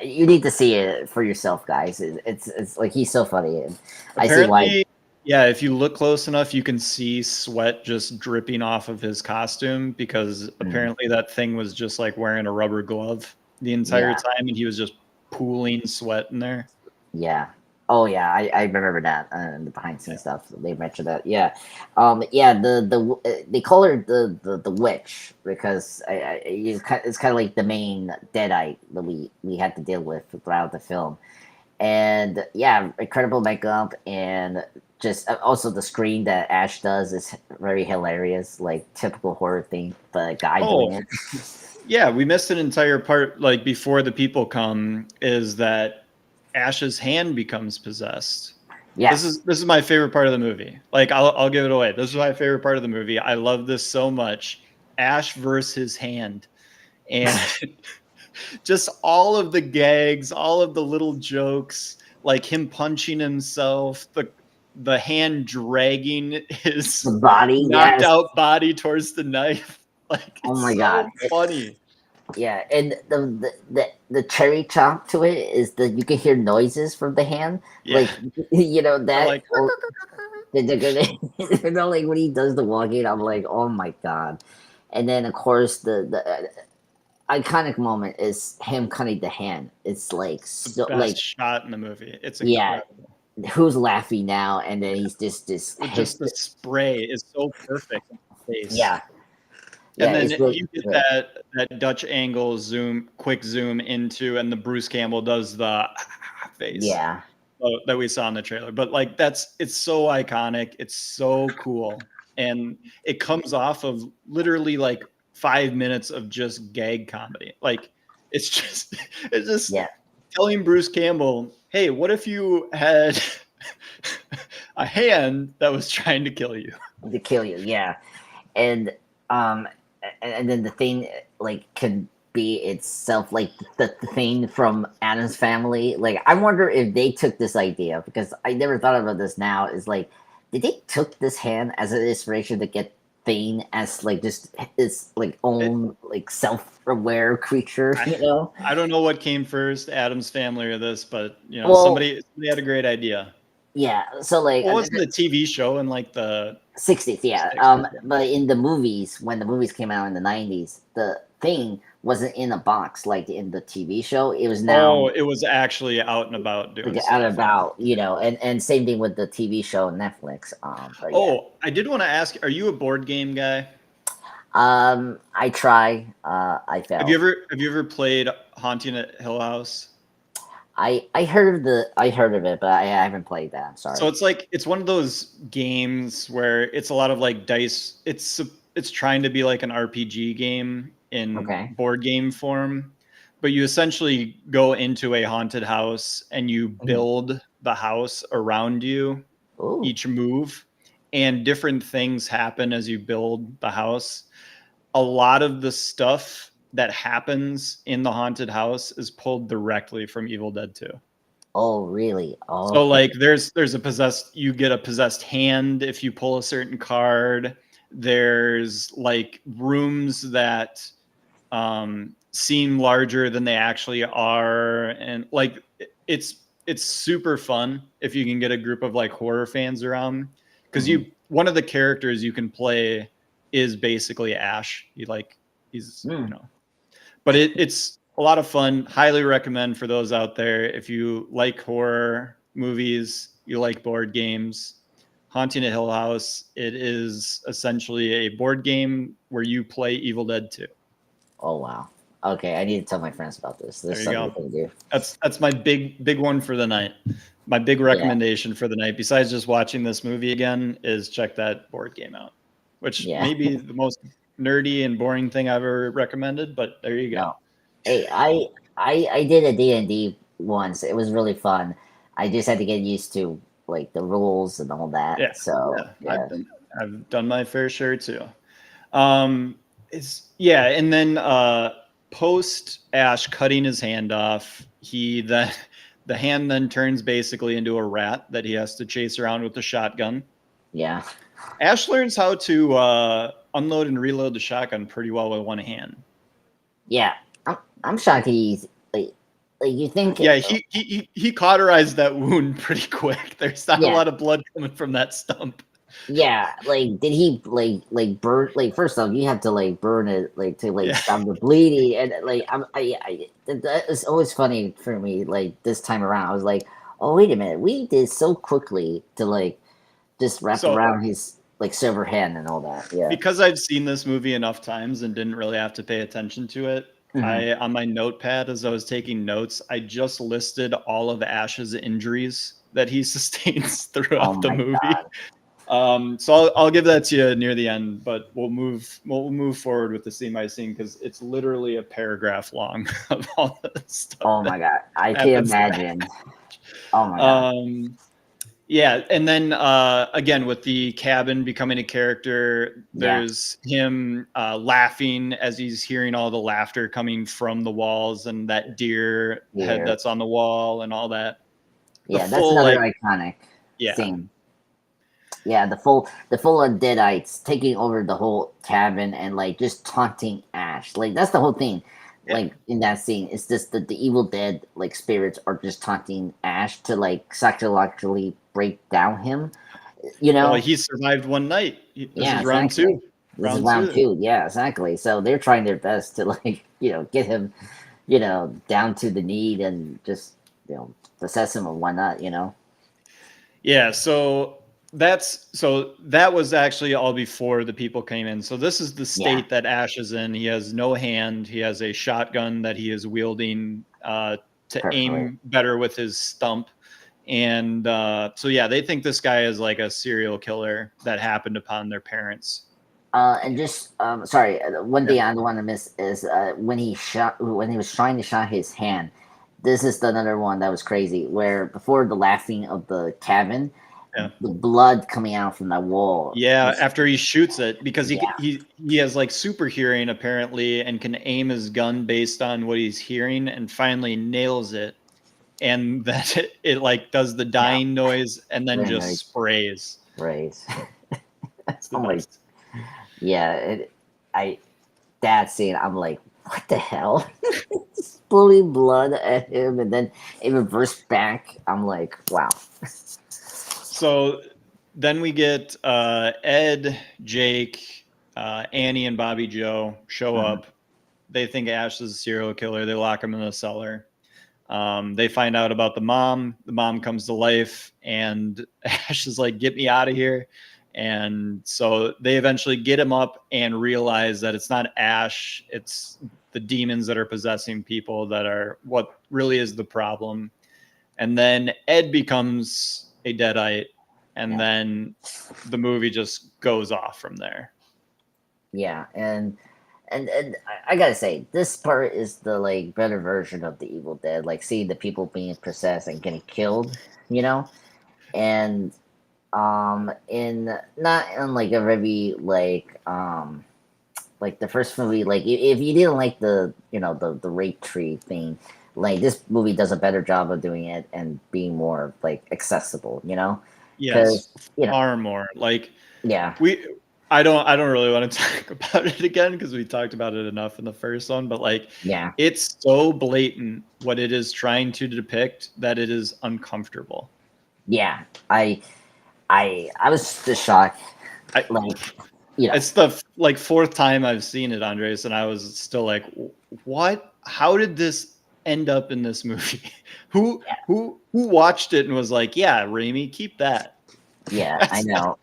you need to see it for yourself, guys. It's like he's so funny, and I see why. Yeah, if you look close enough, you can see sweat just dripping off of his costume because apparently that thing was just like wearing a rubber glove the entire time, and he was just pooling sweat in there. Yeah. Oh yeah, I remember that the behind scenes stuff. They mentioned that. Yeah, they call her the witch because it's kind of like the main deadite that we had to deal with throughout the film, and yeah, incredible makeup and just also the scream that Ash does is very hilarious, like typical horror thing, but a guy doing it. Yeah, we missed an entire part like before the people come is that Ash's hand becomes possessed. Yes. This is my favorite part of the movie. Like I'll give it away. This is my favorite part of the movie. I love this so much. Ash versus his hand, and just all of the gags, all of the little jokes, like him punching himself, the hand dragging his The body, knocked yes. out body towards the knife. Like Oh it's my so God. funny. Yeah, and the cherry chop to it is that you can hear noises from the hand, Yeah. like you know They're that. like, You know, like when he does the walking, I'm like, oh my God. And then of course the iconic moment is him cutting the hand. It's like the so best like shot in the movie. It's yeah, incredible. who's laughing now? And then he's just Just the spray is so perfect in the face. yeah. And Yeah, then it's really you get good. that Dutch angle quick zoom into, and the Bruce Campbell does the face Yeah. that we saw in the trailer. But like it's so iconic. It's so cool. And it comes off of literally like 5 minutes of just gag comedy. Like it's just Yeah. telling Bruce Campbell, hey, what if you had a hand that was trying to kill you? To kill you, yeah. And and then the thing like could be itself like the thing from Adam's family. Like I wonder if they took this idea, because I never thought about this now, is like did they took this hand as an inspiration to get Thane as like just his like own like self-aware creature, you know? I don't know what came first, Adam's family or this, but you know, Well, somebody had a great idea. yeah, so like What was the TV show in like the 60s, yeah. 60s? But in the movies, when the movies came out in the 90s, the thing wasn't in a box like in the TV show. It was now it was actually out and about doing like stuff. out and about, you know, and same thing with the TV show on Netflix. But yeah. I did want to ask, are you a board game guy? I try. I fail. Have you ever played Haunting at Hill House? I heard of it, but I haven't played that. I'm sorry. So it's one of those games where it's a lot of like dice. It's trying to be like an RPG game in board game form, but you essentially go into a haunted house and you build the house around you. Ooh. Each move, and different things happen as you build the house. A lot of the stuff that happens in the haunted house is pulled directly from Evil Dead 2. Oh, really? Oh. So like there's you get a possessed hand if you pull a certain card. There's like rooms that seem larger than they actually are, and like it's super fun if you can get a group of like horror fans around, because one of the characters you can play is basically Ash. He's you know, but it's a lot of fun. Highly recommend for those out there. If you like horror movies, you like board games, Haunting at Hill House, it is essentially a board game where you play Evil Dead 2. Oh, wow. Okay, I need to tell my friends about this. There's There you something to do. That's my big one for the night. My big recommendation for the night, besides just watching this movie again, is check that board game out, which may be the most nerdy and boring thing I've ever recommended, but there you go. No. Hey, I did a D&D once. It was really fun. I just had to get used to like the rules and all that. Yeah. So yeah. I've done my fair share too. And then post Ash cutting his hand off, the hand then turns basically into a rat that he has to chase around with the shotgun. Yeah. Ash learns how to unload and reload the shotgun pretty well with one hand. Yeah, I'm shocked he's like you think. Yeah, he cauterized that wound pretty quick. There's not a lot of blood coming from that stump. Yeah, like did he like burn? Like first off, you have to like burn it like to stop the bleeding, and like it's always funny for me. Like this time around, I was like, oh wait a minute, we did so quickly to like just wrap around his like silver hand and all that. Yeah, because I've seen this movie enough times and didn't really have to pay attention to it. On my notepad as I was taking notes, I just listed all of Ash's injuries that he sustains throughout the movie. God. So I'll give that to you near the end, but we'll move forward with the scene by scene because it's literally a paragraph long of all this stuff. Oh my God, I can't imagine. Oh my god. Yeah, and then again with the cabin becoming a character, Yeah. there's him laughing as he's hearing all the laughter coming from the walls and that deer head Here. that's on the wall and all that. The Yeah, that's full another like iconic yeah, scene. Yeah, the full on Deadites taking over the whole cabin and like just taunting Ash. Like that's the whole thing. yeah. Like in that scene, it's just that the Evil Dead like spirits are just taunting Ash to like psychologically break down him. You Well, know? he survived one night. This Yeah, is round exactly. two. This is Round round two. two. Yeah, exactly. So they're trying their best to like, get him, down to the need and just, possess him and whatnot. Yeah, so that was actually all before the people came in. So this is the Yeah, state that Ash is in. He has no hand. He has a shotgun that he is wielding to perfectly. aim better with his stump. And so yeah, they think this guy is like a serial killer that happened upon their parents. And just sorry, one Yeah. thing I don't want to miss is when he was trying to shot his hand. This is another one that was crazy. Where before the laughing of the cabin, Yeah. the blood coming out from that wall. Yeah, Was, after he shoots it, because yeah, he has like super hearing apparently, and can aim his gun based on what he's hearing, and finally nails it, and that it like does the yeah, dying noise, and then very just nice. sprays. Right. It's the I'm like, best. yeah, I that scene. I'm like, what the hell? Spilling blood at him, and then it reversed back. I'm like, wow. So then we get Ed, Jake, Annie, and Bobby Joe show Mhm. up. They think Ash is a serial killer. They lock him in the cellar. They find out about the mom. The mom comes to life, and Ash is like, "Get me out of here!" And so they eventually get him up and realize that it's not Ash; it's the demons that are possessing people that are what really is the problem. And then Ed becomes a deadite, and Yeah. then the movie just goes off from there. Yeah, and I gotta say, this part is the like better version of the Evil Dead. Like seeing the people being possessed and getting killed, you know, and in not in like a very like the first movie. Like if you didn't like the rape tree thing, like this movie does a better job of doing it and being more like accessible, Yes, because far more. Like yeah, we I don't really want to talk about it again because we talked about it enough in the first one, but like yeah, it's so blatant what it is trying to depict that it is uncomfortable. yeah. I was just shocked. I Like It's the like fourth time I've seen it, Andres, and I was still like, what? How did this end up in this movie? Who watched it and was like, yeah, Raimi, keep that. Yeah, I That's know.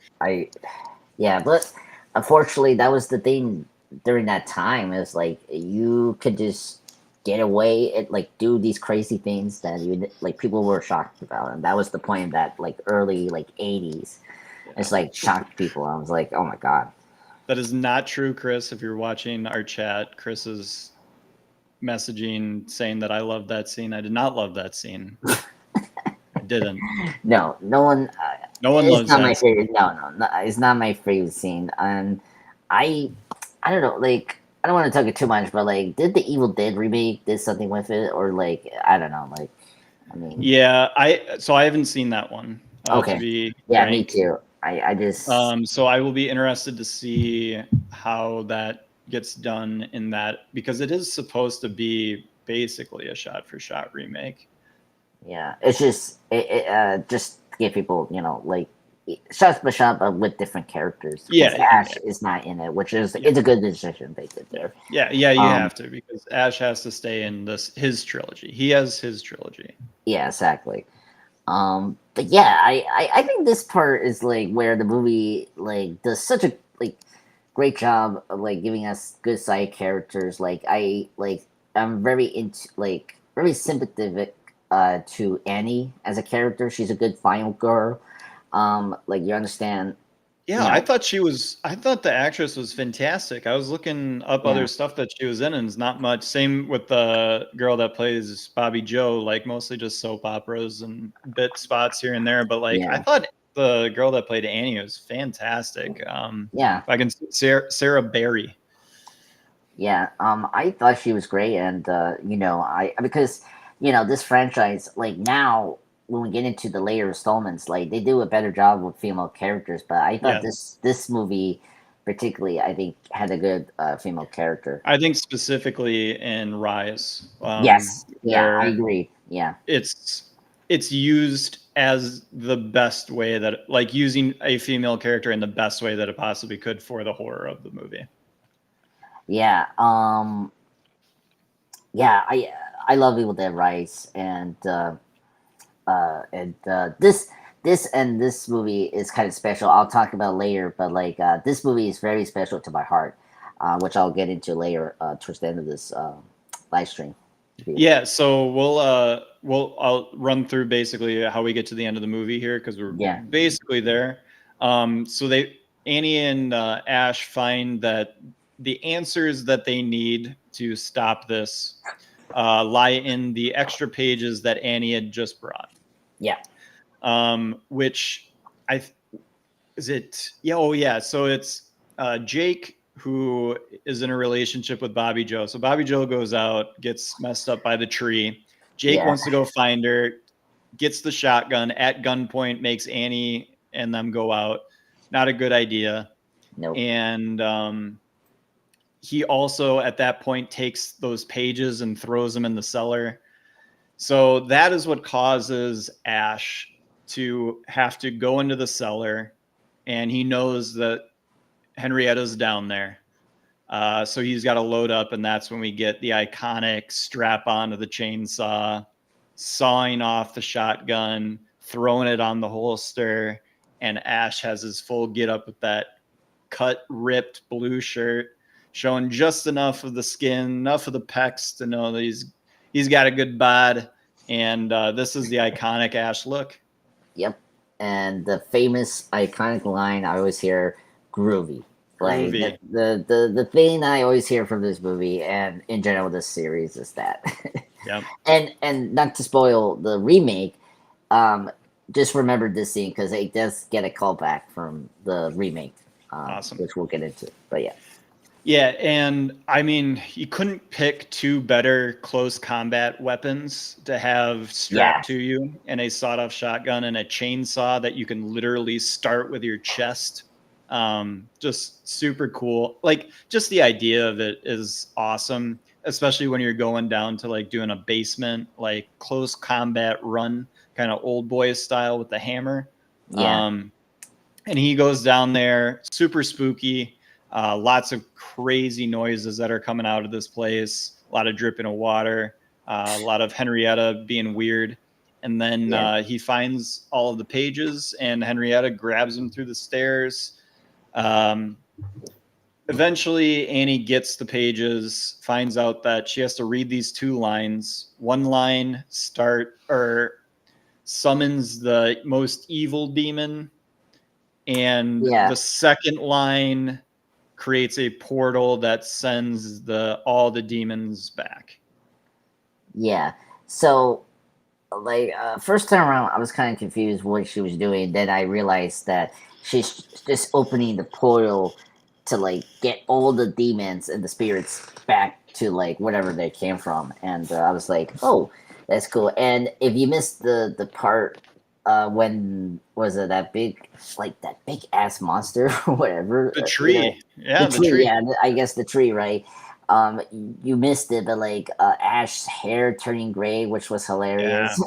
Yeah, but unfortunately, that was the thing during that time. Is like you could just get away and like do these crazy things that you like people were shocked about, and that was the point of that like early like '80s. It's like shocked people. I was like, oh my god. that is not true, Chris. If you're watching our chat, Chris is messaging saying that I love that scene. I did not love that scene. I didn't. No, no one. No one It's loves not my that scene. favorite. No, it's not my favorite scene. And I, I don't know. Like, I don't want to talk it too much, but like, did the Evil Dead remake did something with it, or like, I don't know. Like, I mean, Yeah, I haven't seen that one, to okay, be yeah, me frank. too. I just, So I will be interested to see how that gets done in that, because it is supposed to be basically a shot for shot remake. yeah, it's just to give people, like, shots by shot, but with different characters. Because Yeah, yeah, Ash is not in it, which is yeah, it's a good decision they did there. yeah, yeah. You Um, have to, because Ash has to stay in his trilogy. He has his trilogy. yeah, exactly. But yeah, I think this part is like where the movie like does such a like great job of like giving us good side characters. I'm very into like very sympathetic to Annie as a character. She's a good final girl. Like you understand Yeah, I thought the actress was fantastic. I was looking up other stuff that she was in, and it's not much. Same with the girl that plays Bobby Joe, like mostly just soap operas and bit spots here and there. But like, I thought the girl that played Annie was fantastic. If I can, Sarah Berry. Yeah, I thought she was great, and because this franchise, like, now when we get into the later installments, like, they do a better job with female characters. But I thought this movie, particularly, I think, had a good female character. I think specifically in Rise. Yes, I agree. Yeah, it's used as the best way that, like, using a female character in the best way that it possibly could for the horror of the movie. Yeah, I love Evil Dead Rise, and this movie is kind of special. I'll talk about later, but like this movie is very special to my heart, which I'll get into later towards the end of this live stream. Yeah, so I'll run through basically how we get to the end of the movie here, because we're basically there. So Annie and Ash find that the answers that they need to stop this lie in the extra pages that Annie had just brought. Yeah. Which So it's Jake, who is in a relationship with Bobby Joe. So Bobby Joe goes out, gets messed up by the tree. Jake wants to go find her, gets the shotgun at gunpoint, makes Annie and them go out. Not a good idea. Nope. And he also at that point takes those pages and throws them in the cellar. So that is what causes Ash to have to go into the cellar, and he knows that Henrietta's down there. So he's got to load up, and that's when we get the iconic strap onto the chainsaw, sawing off the shotgun, throwing it on the holster, and Ash has his full get up with that cut, ripped blue shirt, showing just enough of the skin, enough of the pecs to know that he's got a good bod. And this is the iconic Ash look. Yep. And the famous iconic line I always hear, groovy. Like the thing I always hear from this movie and in general this series is that. Yep. And not to spoil the remake, just remember this scene because it does get a callback from the remake. Awesome. Which we'll get into. But yeah. Yeah, and I mean, you couldn't pick two better close combat weapons to have strapped to you, and a sawed-off shotgun and a chainsaw that you can literally start with your chest. Just super cool. Like, just the idea of it is awesome, especially when you're going down to like doing a basement, like close combat run, kind of old boy style with the hammer. Yeah. And he goes down there, super spooky. Lots of crazy noises that are coming out of this place. A lot of dripping of water. A lot of Henrietta being weird. And then he finds all of the pages, and Henrietta grabs him through the stairs. Eventually, Annie gets the pages, finds out that she has to read these two lines. One line summons the most evil demon, and the second line creates a portal that sends all the demons back. Yeah. So, like, first time around, I was kind of confused what she was doing. Then I realized that she's just opening the portal to, like, get all the demons and the spirits back to, like, whatever they came from. And I was like, oh, that's cool. And if you missed the part when was it that big ass monster or whatever, the tree, the tree. Yeah, I guess the tree, right? You missed it, but like Ash's hair turning gray, which was hilarious.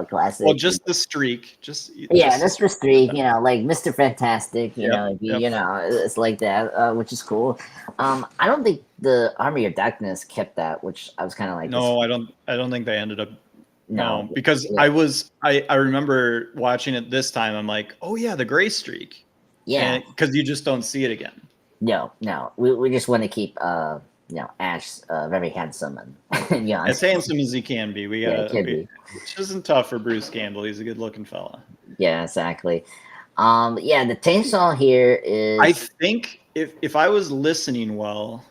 Classic. Well, just the streak, just that's the streak. Like Mr. Fantastic. It's like that, which is cool. I don't think the Army of Darkness kept that, which I was kind of like. No, I don't think they ended up. No, because I remember watching it this time. I'm like, oh yeah, the gray streak. Yeah, because you just don't see it again. No, we just want to keep Ash very handsome and as handsome as he can be. Which isn't tough for Bruce Campbell. He's a good looking fella. Yeah, exactly. Yeah, the theme song here is. I think if I was listening well,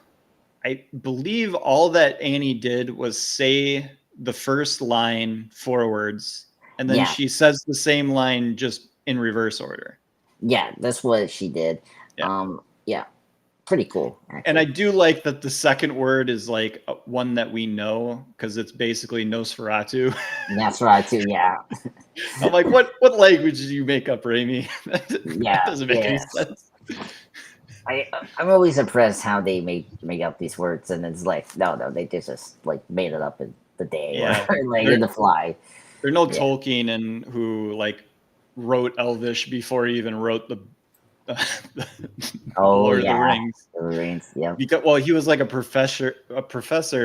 I believe all that Annie did was say the first line forwards, and then Yeah, she says the same line just in reverse order. yeah, that's what she did. Yeah. Yeah, pretty cool. And I Actually. do like that the second word is like one that we know because it's basically Nosferatu. That's right too. Yeah, I'm like, what language did you make up, Raimi? yeah, That doesn't make any yeah. sense. I'm always impressed how they make up these words, and it's like no, they just like made it up in the day Yeah, or like they're, in the fly. they're no Yeah. Tolkien and who like wrote Elvish before he even wrote the Oh Lord of the yeah, Rings. the Marines. Yep. Because he was like a professor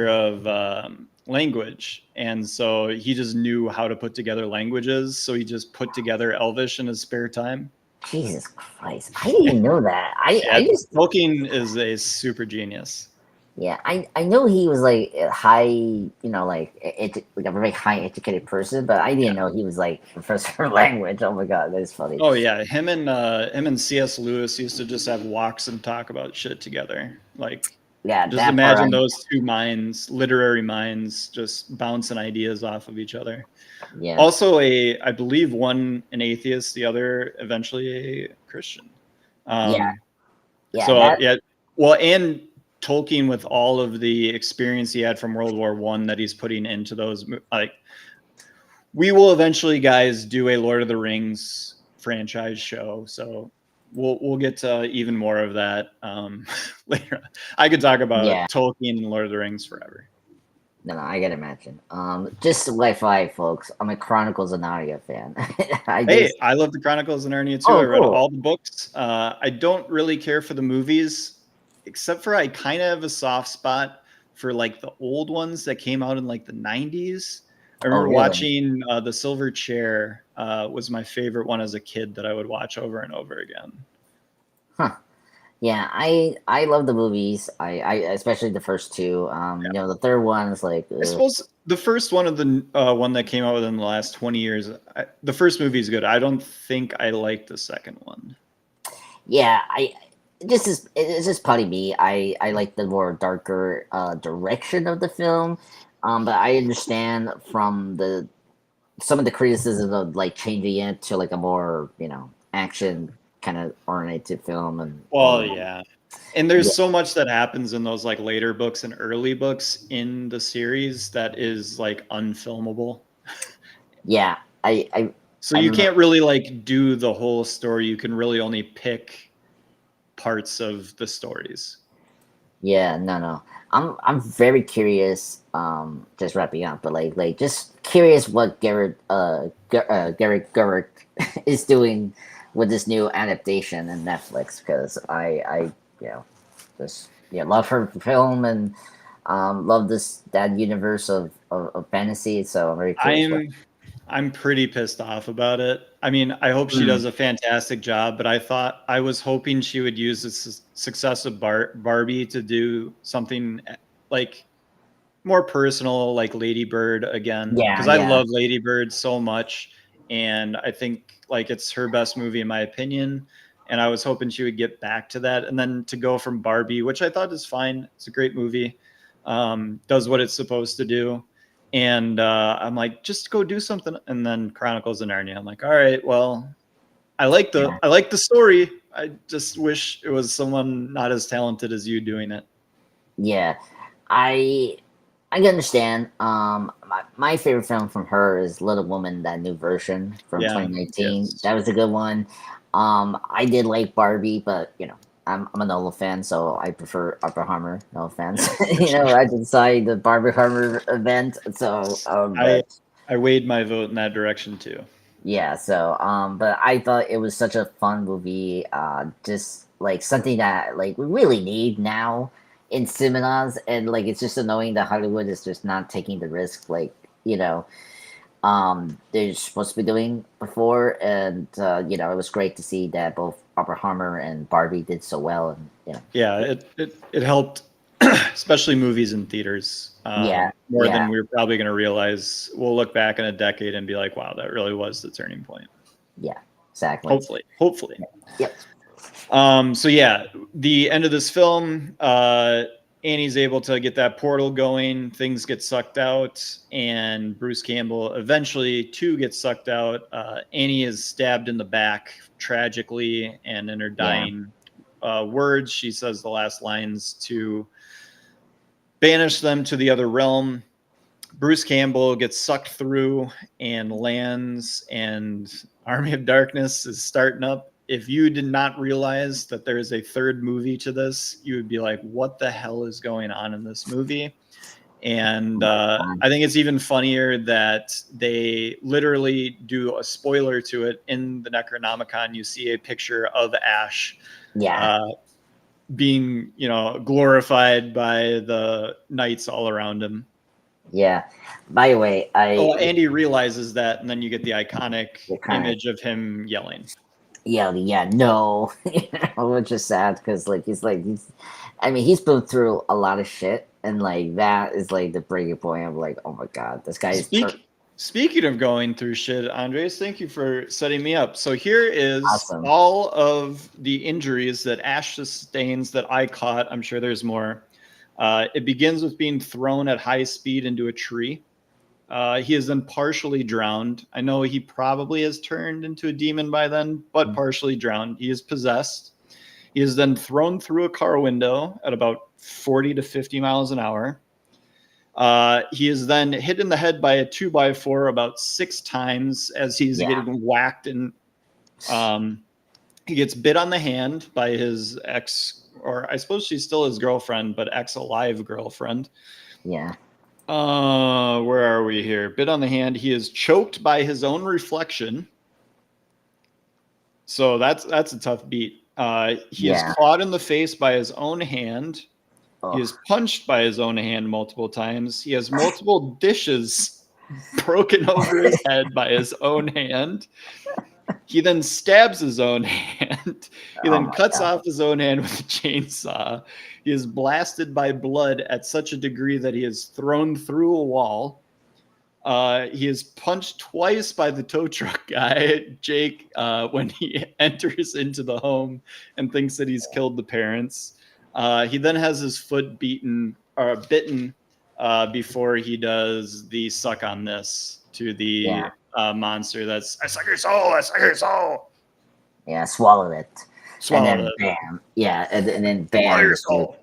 of language, and so he just knew how to put together languages. So he just put together Elvish in his spare time. Jesus Christ, I didn't even know that. Yeah, I just Tolkien is a super genius. yeah, I know he was like a high, like a very high educated person, but I didn't know he was like professor of language. Oh my god, that's funny. Oh yeah, him and C.S. Lewis used to just have walks and talk about shit together. Like, Yeah, just that part. imagine those two minds, literary minds, just bouncing ideas off of each other. Yeah, Also, I believe one an atheist, the other eventually a Christian. yeah, yeah. So That yeah, well, and Tolkien with all of the experience he had from World War I that he's putting into those, like, we will eventually, guys, do a Lord of the Rings franchise show. So we'll get to even more of that later on. I could talk yeah. about Tolkien and Lord of the Rings forever. No, I gotta imagine. Just Wi-Fi, folks. I'm a Chronicles of Narnia fan. I Hey, just I love the Chronicles of Narnia too. I oh read cool. all the books. I don't really care for the movies, except for I kind of have a soft spot for like the old ones that came out in like the 90s. I Oh remember really? watching The Silver Chair was my favorite one as a kid that I would watch over and over again. Huh. Yeah, I love the movies. I especially the first two. The third one is like I suppose the first one of the one that came out within the last 20 years, the first movie is good. I don't think I liked the second one. yeah. It's just probably me. I like the more darker direction of the film. But I understand from the some of the criticism of like changing it to like a more action kind of oriented film and all Well, of that. yeah. And there's Yeah, so much that happens in those like later books and early books in the series that is like unfilmable. yeah. So I you remember. can't really like do the whole story. You can really only pick parts of the stories. Yeah, no. I'm very curious. Just wrapping up, but just curious what Garrett Gerwig is doing with this new adaptation in Netflix because I just love her film and love that universe of fantasy. So I'm very curious what. I'm pretty pissed off about it. I mean, I hope she Mm, does a fantastic job, but I was hoping she would use the success of Barbie to do something like more personal, like Lady Bird again, yeah, because I yeah, love Lady Bird so much, and I think like it's her best movie in my opinion. And I was hoping she would get back to that, and then to go from Barbie, which I thought is fine. It's a great movie, does what it's supposed to do. And I'm like, just go do something. And then Chronicles of Narnia. I'm like, all right, well, yeah. I like the story. I just wish it was someone not as talented as you doing it. Yeah, I I can understand. My favorite film from her is Little Woman, that new version from Yeah. 2019. Yes. That was a good one. I did like Barbie, but I'm a Nolan fan, so I prefer Oppenheimer. No offense, Yeah, for sure. I decided the Barbie Hammer event. So, I but I weighed my vote in that direction too. yeah, so but I thought it was such a fun movie. Just like something that like we really need now in cinemas, and like it's just annoying that Hollywood is just not taking the risk, like they're supposed to be doing before. And it was great to see that both Oppenheimer and Barbie did so well, and Yeah, it helped, especially movies in theaters, yeah, more yeah, than we're probably going to realize. We'll look back in a decade and be like, wow, that really was the turning point. yeah. Exactly. Hopefully. Yep. So yeah, the end of this film, Annie's able to get that portal going, things get sucked out, and Bruce Campbell eventually too gets sucked out. Annie is stabbed in the back tragically, and in her dying words, she says the last lines to banish them to the other realm. Bruce Campbell gets sucked through and lands, and Army of Darkness is starting up. If you did not realize that there is a third movie to this, you would be like, what the hell is going on in this movie? And I think it's even funnier that they literally do a spoiler to it. In the Necronomicon, you see a picture of Ash being, glorified by the knights all around him. Yeah. By the way, Andy realizes that, and then you get the iconic image of him yelling. No, which is sad because he's been through a lot of shit, and that is the breaking point of oh my god, this guy is. Speaking of going through shit, Andres, thank you for setting me up. So here is awesome. All of the injuries that Ash sustains that I caught. I'm sure there's more. It begins with being thrown at high speed into a tree. He is then partially drowned. I know he probably has turned into a demon by then, but partially drowned. He is possessed. He is then thrown through a car window at about 40 to 50 miles an hour. He is then hit in the head by a 2x4 about 6 times as he's getting whacked. And he gets bit on the hand by his ex, or I suppose she's still his girlfriend, but ex-alive girlfriend. Yeah. Where are we here? Bit on the hand. He is choked by his own reflection. So that's a tough beat. He is clawed in the face by his own hand. Oh. He is punched by his own hand multiple times. He has multiple dishes broken over his head by his own hand. He then stabs his own hand. He then cuts off his own hand with a chainsaw. He is blasted by blood at such a degree that he is thrown through a wall. He is punched twice by the tow truck guy, Jake, when he enters into the home and thinks that he's killed the parents. He then has his foot bitten before he does the suck on this to the monster. That's, I suck your soul, I suck your soul. Yeah, swallow it. Swallow and then it. Bam. Yeah, and then bam. Swallow your soul.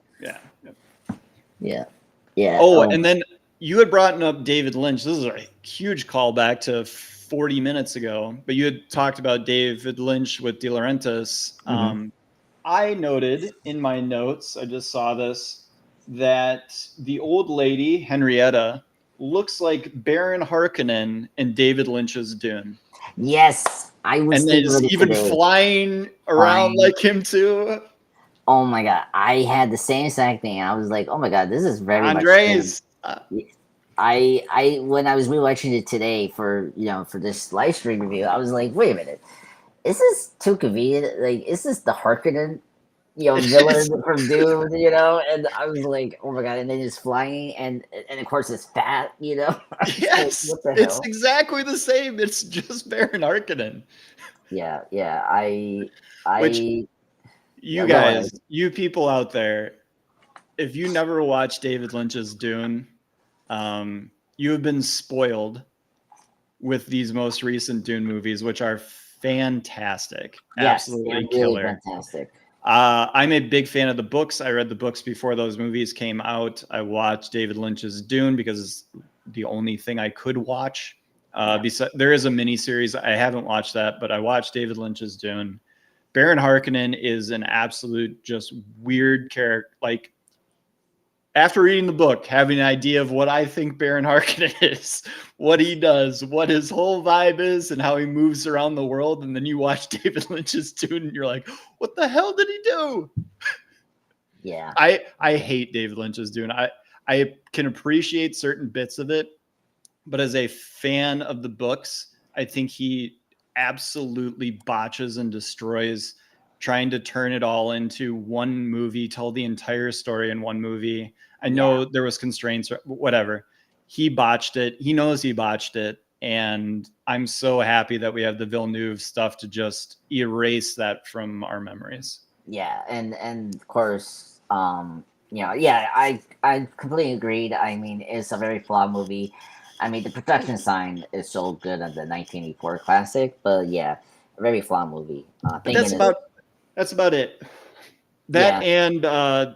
Yeah. And then you had brought up David Lynch. This is a huge callback to 40 minutes ago, but you had talked about David Lynch with De Laurentiis. I noted in my notes, I just saw this, that the old lady, Henrietta, looks like Baron Harkonnen in David Lynch's Dune. Yes, I was and then even today. Flying around like him too. Oh my god, I had the same exact thing. I was like, oh my god, this is very Andres. I when I was rewatching it today for this live stream review, I was like, wait a minute, is this too convenient? Like, is this the Harkonnen, villain from Dune? And I was like, oh my god, and then it's flying, and of course it's fat, Yes, what the hell? It's exactly the same. It's just Baron Harkonnen. Yeah. You guys, you people out there, if you never watched David Lynch's Dune, you have been spoiled with these most recent Dune movies, which are fantastic. Yes, absolutely killer. Really fantastic. I'm a big fan of the books. I read the books before those movies came out. I watched David Lynch's Dune because it's the only thing I could watch. There is a miniseries. I haven't watched that, but I watched David Lynch's Dune. Baron Harkonnen is an absolute just weird character. Like, after reading the book, having an idea of what I think Baron Harkonnen is, what he does, what his whole vibe is, and how he moves around the world, and then you watch David Lynch's Dune, and you're like, what the hell did he do? Yeah. I hate David Lynch's Dune. I can appreciate certain bits of it, but as a fan of the books, I think he absolutely botches and destroys trying to turn it all into one movie, tell the entire story in one movie. I know there was constraints or whatever. He botched it. He knows he botched it. And I'm so happy that we have the Villeneuve stuff to just erase that from our memories. Yeah, and of course, yeah, I completely agreed. I mean, it's a very flawed movie. I mean, the production design is so good on the 1984 classic, but yeah, a very flawed movie. But that's about it. That Yeah.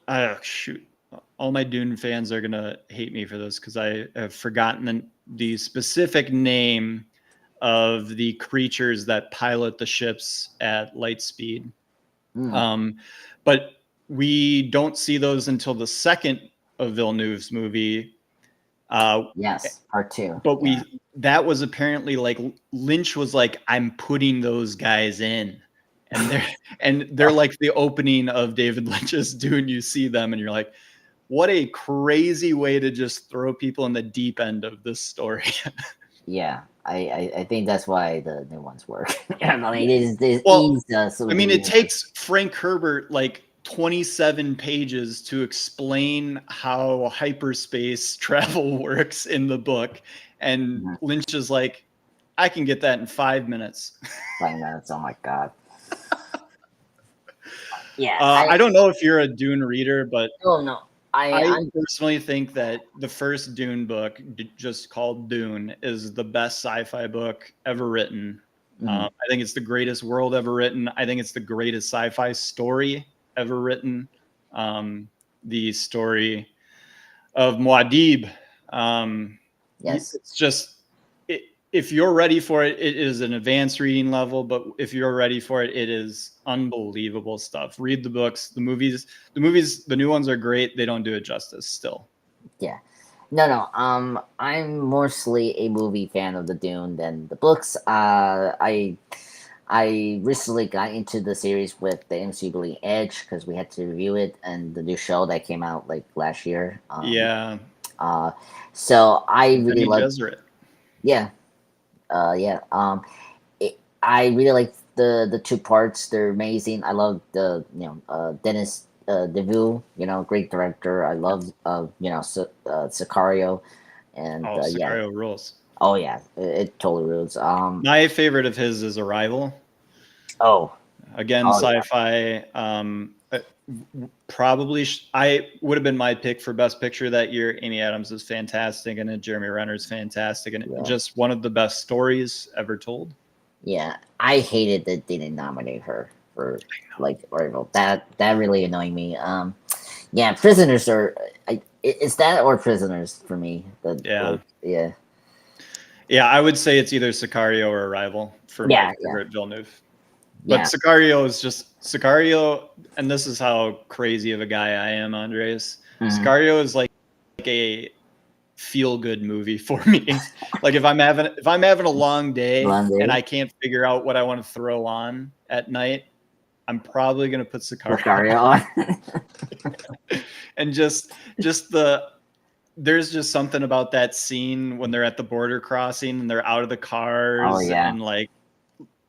and shoot, all my Dune fans are gonna hate me for this because I have forgotten the specific name of the creatures that pilot the ships at light speed. But we don't see those until the second of Villeneuve's movie. Yes, part 2. But that was apparently like Lynch was like, I'm putting those guys in. And they're like the opening of David Lynch's Dune. You see them and you're like, what a crazy way to just throw people in the deep end of this story. Yeah, I think that's why the new ones work. I mean, it takes Frank Herbert like 27 pages to explain how hyperspace travel works in the book. And Lynch is like, I can get that in 5 minutes. 5 minutes, oh my God. Yeah. I don't know if you're a Dune reader, but no. I personally think that the first Dune book, just called Dune, is the best sci-fi book ever written. I think it's the greatest world ever written. I think it's the greatest sci-fi story ever written. The story of Muad'Dib. Yes. It's just, if you're ready for it, it is an advanced reading level. But if you're ready for it, it is unbelievable stuff. Read the books, the movies. The new ones are great. They don't do it justice still. Yeah. No. I'm mostly a movie fan of the Dune than the books. I recently got into the series with the MCU Bleeding Edge because we had to review it, and the new show that came out like last year. So I really like it. Yeah. I really like the 2 parts. They're amazing. I love the Dennis Deville, great director. I love Sicario, and Sicario rules. Oh yeah, it totally rules. My favorite of his is Arrival. Again, sci-fi. Probably I would have been my pick for Best Picture that year. Amy Adams is fantastic, and Jeremy Renner's fantastic, and just one of the best stories ever told. Yeah, I hated that they didn't nominate her for Arrival. That really annoyed me. Prisoners are. It's that or Prisoners for me. Yeah, I would say it's either Sicario or Arrival for my favorite Villeneuve. But Sicario is just Sicario, and this is how crazy of a guy I am, Andres. Sicario is like a feel-good movie for me. Like if I'm having a long day and I can't figure out what I want to throw on at night, I'm probably gonna put Sicario on. And there's just something about that scene when they're at the border crossing and they're out of the cars and like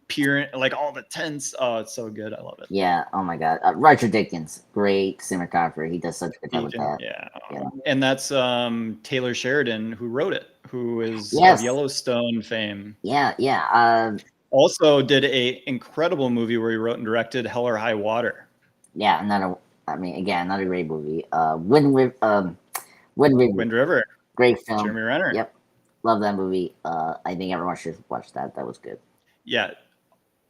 peering, like all the tents. Oh, it's so good. I love it. Yeah. Oh my God. Roger Dickens, great cinematographer. He does such a good job with that. Yeah. And that's Taylor Sheridan who wrote it, who is of Yellowstone fame. Yeah. Also did a incredible movie where he wrote and directed Hell or High Water. Yeah, another great movie. Wind River. Great film. Jeremy Renner. Yep. Love that movie. I think everyone should watch that. That was good. Yeah.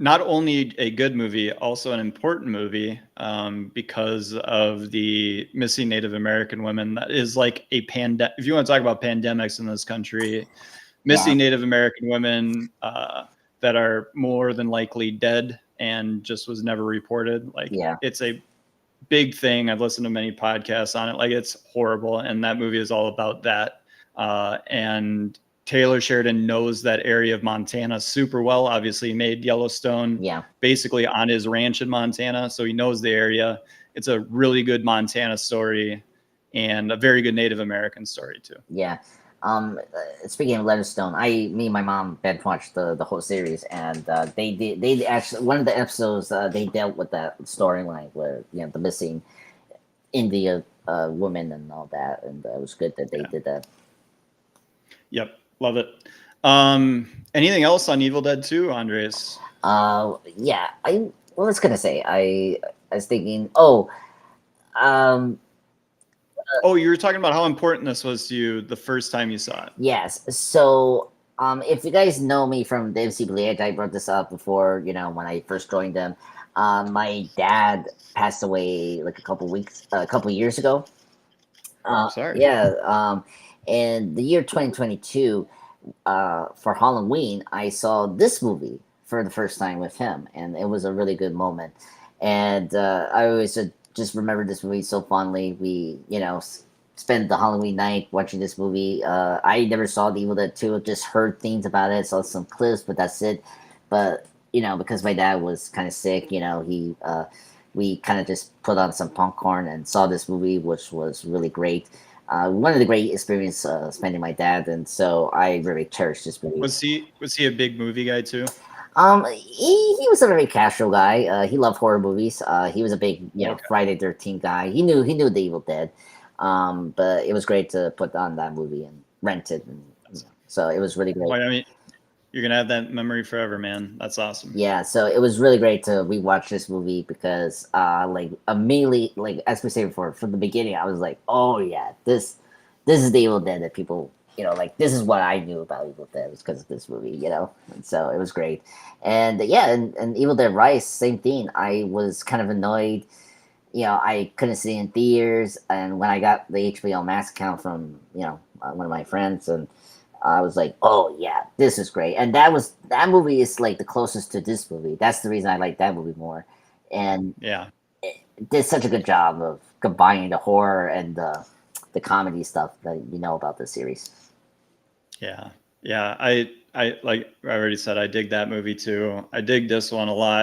Not only a good movie, also an important movie because of the missing Native American women. That is like a pandemic. If you want to talk about pandemics in this country, missing Native American women that are more than likely dead and just was never reported. It's a big thing. I've listened to many podcasts on it. Like, it's horrible. And that movie is all about that. And Taylor Sheridan knows that area of Montana super well. Obviously, he made Yellowstone basically on his ranch in Montana. So he knows the area. It's a really good Montana story and a very good Native American story too. Yeah. Speaking of Yellowstone, me and my mom had watched the whole series, and they actually, one of the episodes they dealt with that storyline where the missing India woman and all that, and it was good that they did that. Yep, love it. Anything else on Evil Dead 2, Andres? Yeah. What was gonna say? I was thinking. Oh, um, Oh, you were talking about how important this was to you the first time you saw it. yes. So, if you guys know me from the MC Blade, I brought this up before. When I first joined them, my dad passed away like a couple years ago. Sorry. Yeah. In the year 2022, for Halloween, I saw this movie for the first time with him, and it was a really good moment. And I always just remember this movie so fondly. We, spent the Halloween night watching this movie. I never saw the Evil Dead 2, just heard things about it, saw some clips, but that's it. But because my dad was kind of sick, we kind of just put on some popcorn and saw this movie, which was really great. One of the great experience spending my dad, and so I really cherish this movie. Was he a big movie guy too? He was a very casual guy. He loved horror movies. He was a big Okay. Friday 13th guy. He knew the Evil Dead. But it was great to put on that movie and rent it, and so it was really great. Well, I mean, you're gonna have that memory forever, man. That's awesome. Yeah, so it was really great to rewatch this movie because, like, immediately, like as we said before, from the beginning, I was like, oh yeah, this is the Evil Dead that people, like this is what I knew about Evil Dead was because of this movie, and so it was great. And yeah, and Evil Dead Rise, same thing. I was kind of annoyed, I couldn't see it in theaters, and when I got the HBO Max account from one of my friends, and I was like, oh yeah, this is great. And that movie is like the closest to this movie. That's the reason I like that movie more. And Yeah. it did such a good job of combining the horror and the comedy stuff that about the series. Yeah. I like I already said, I dig that movie too. I dig this one a lot.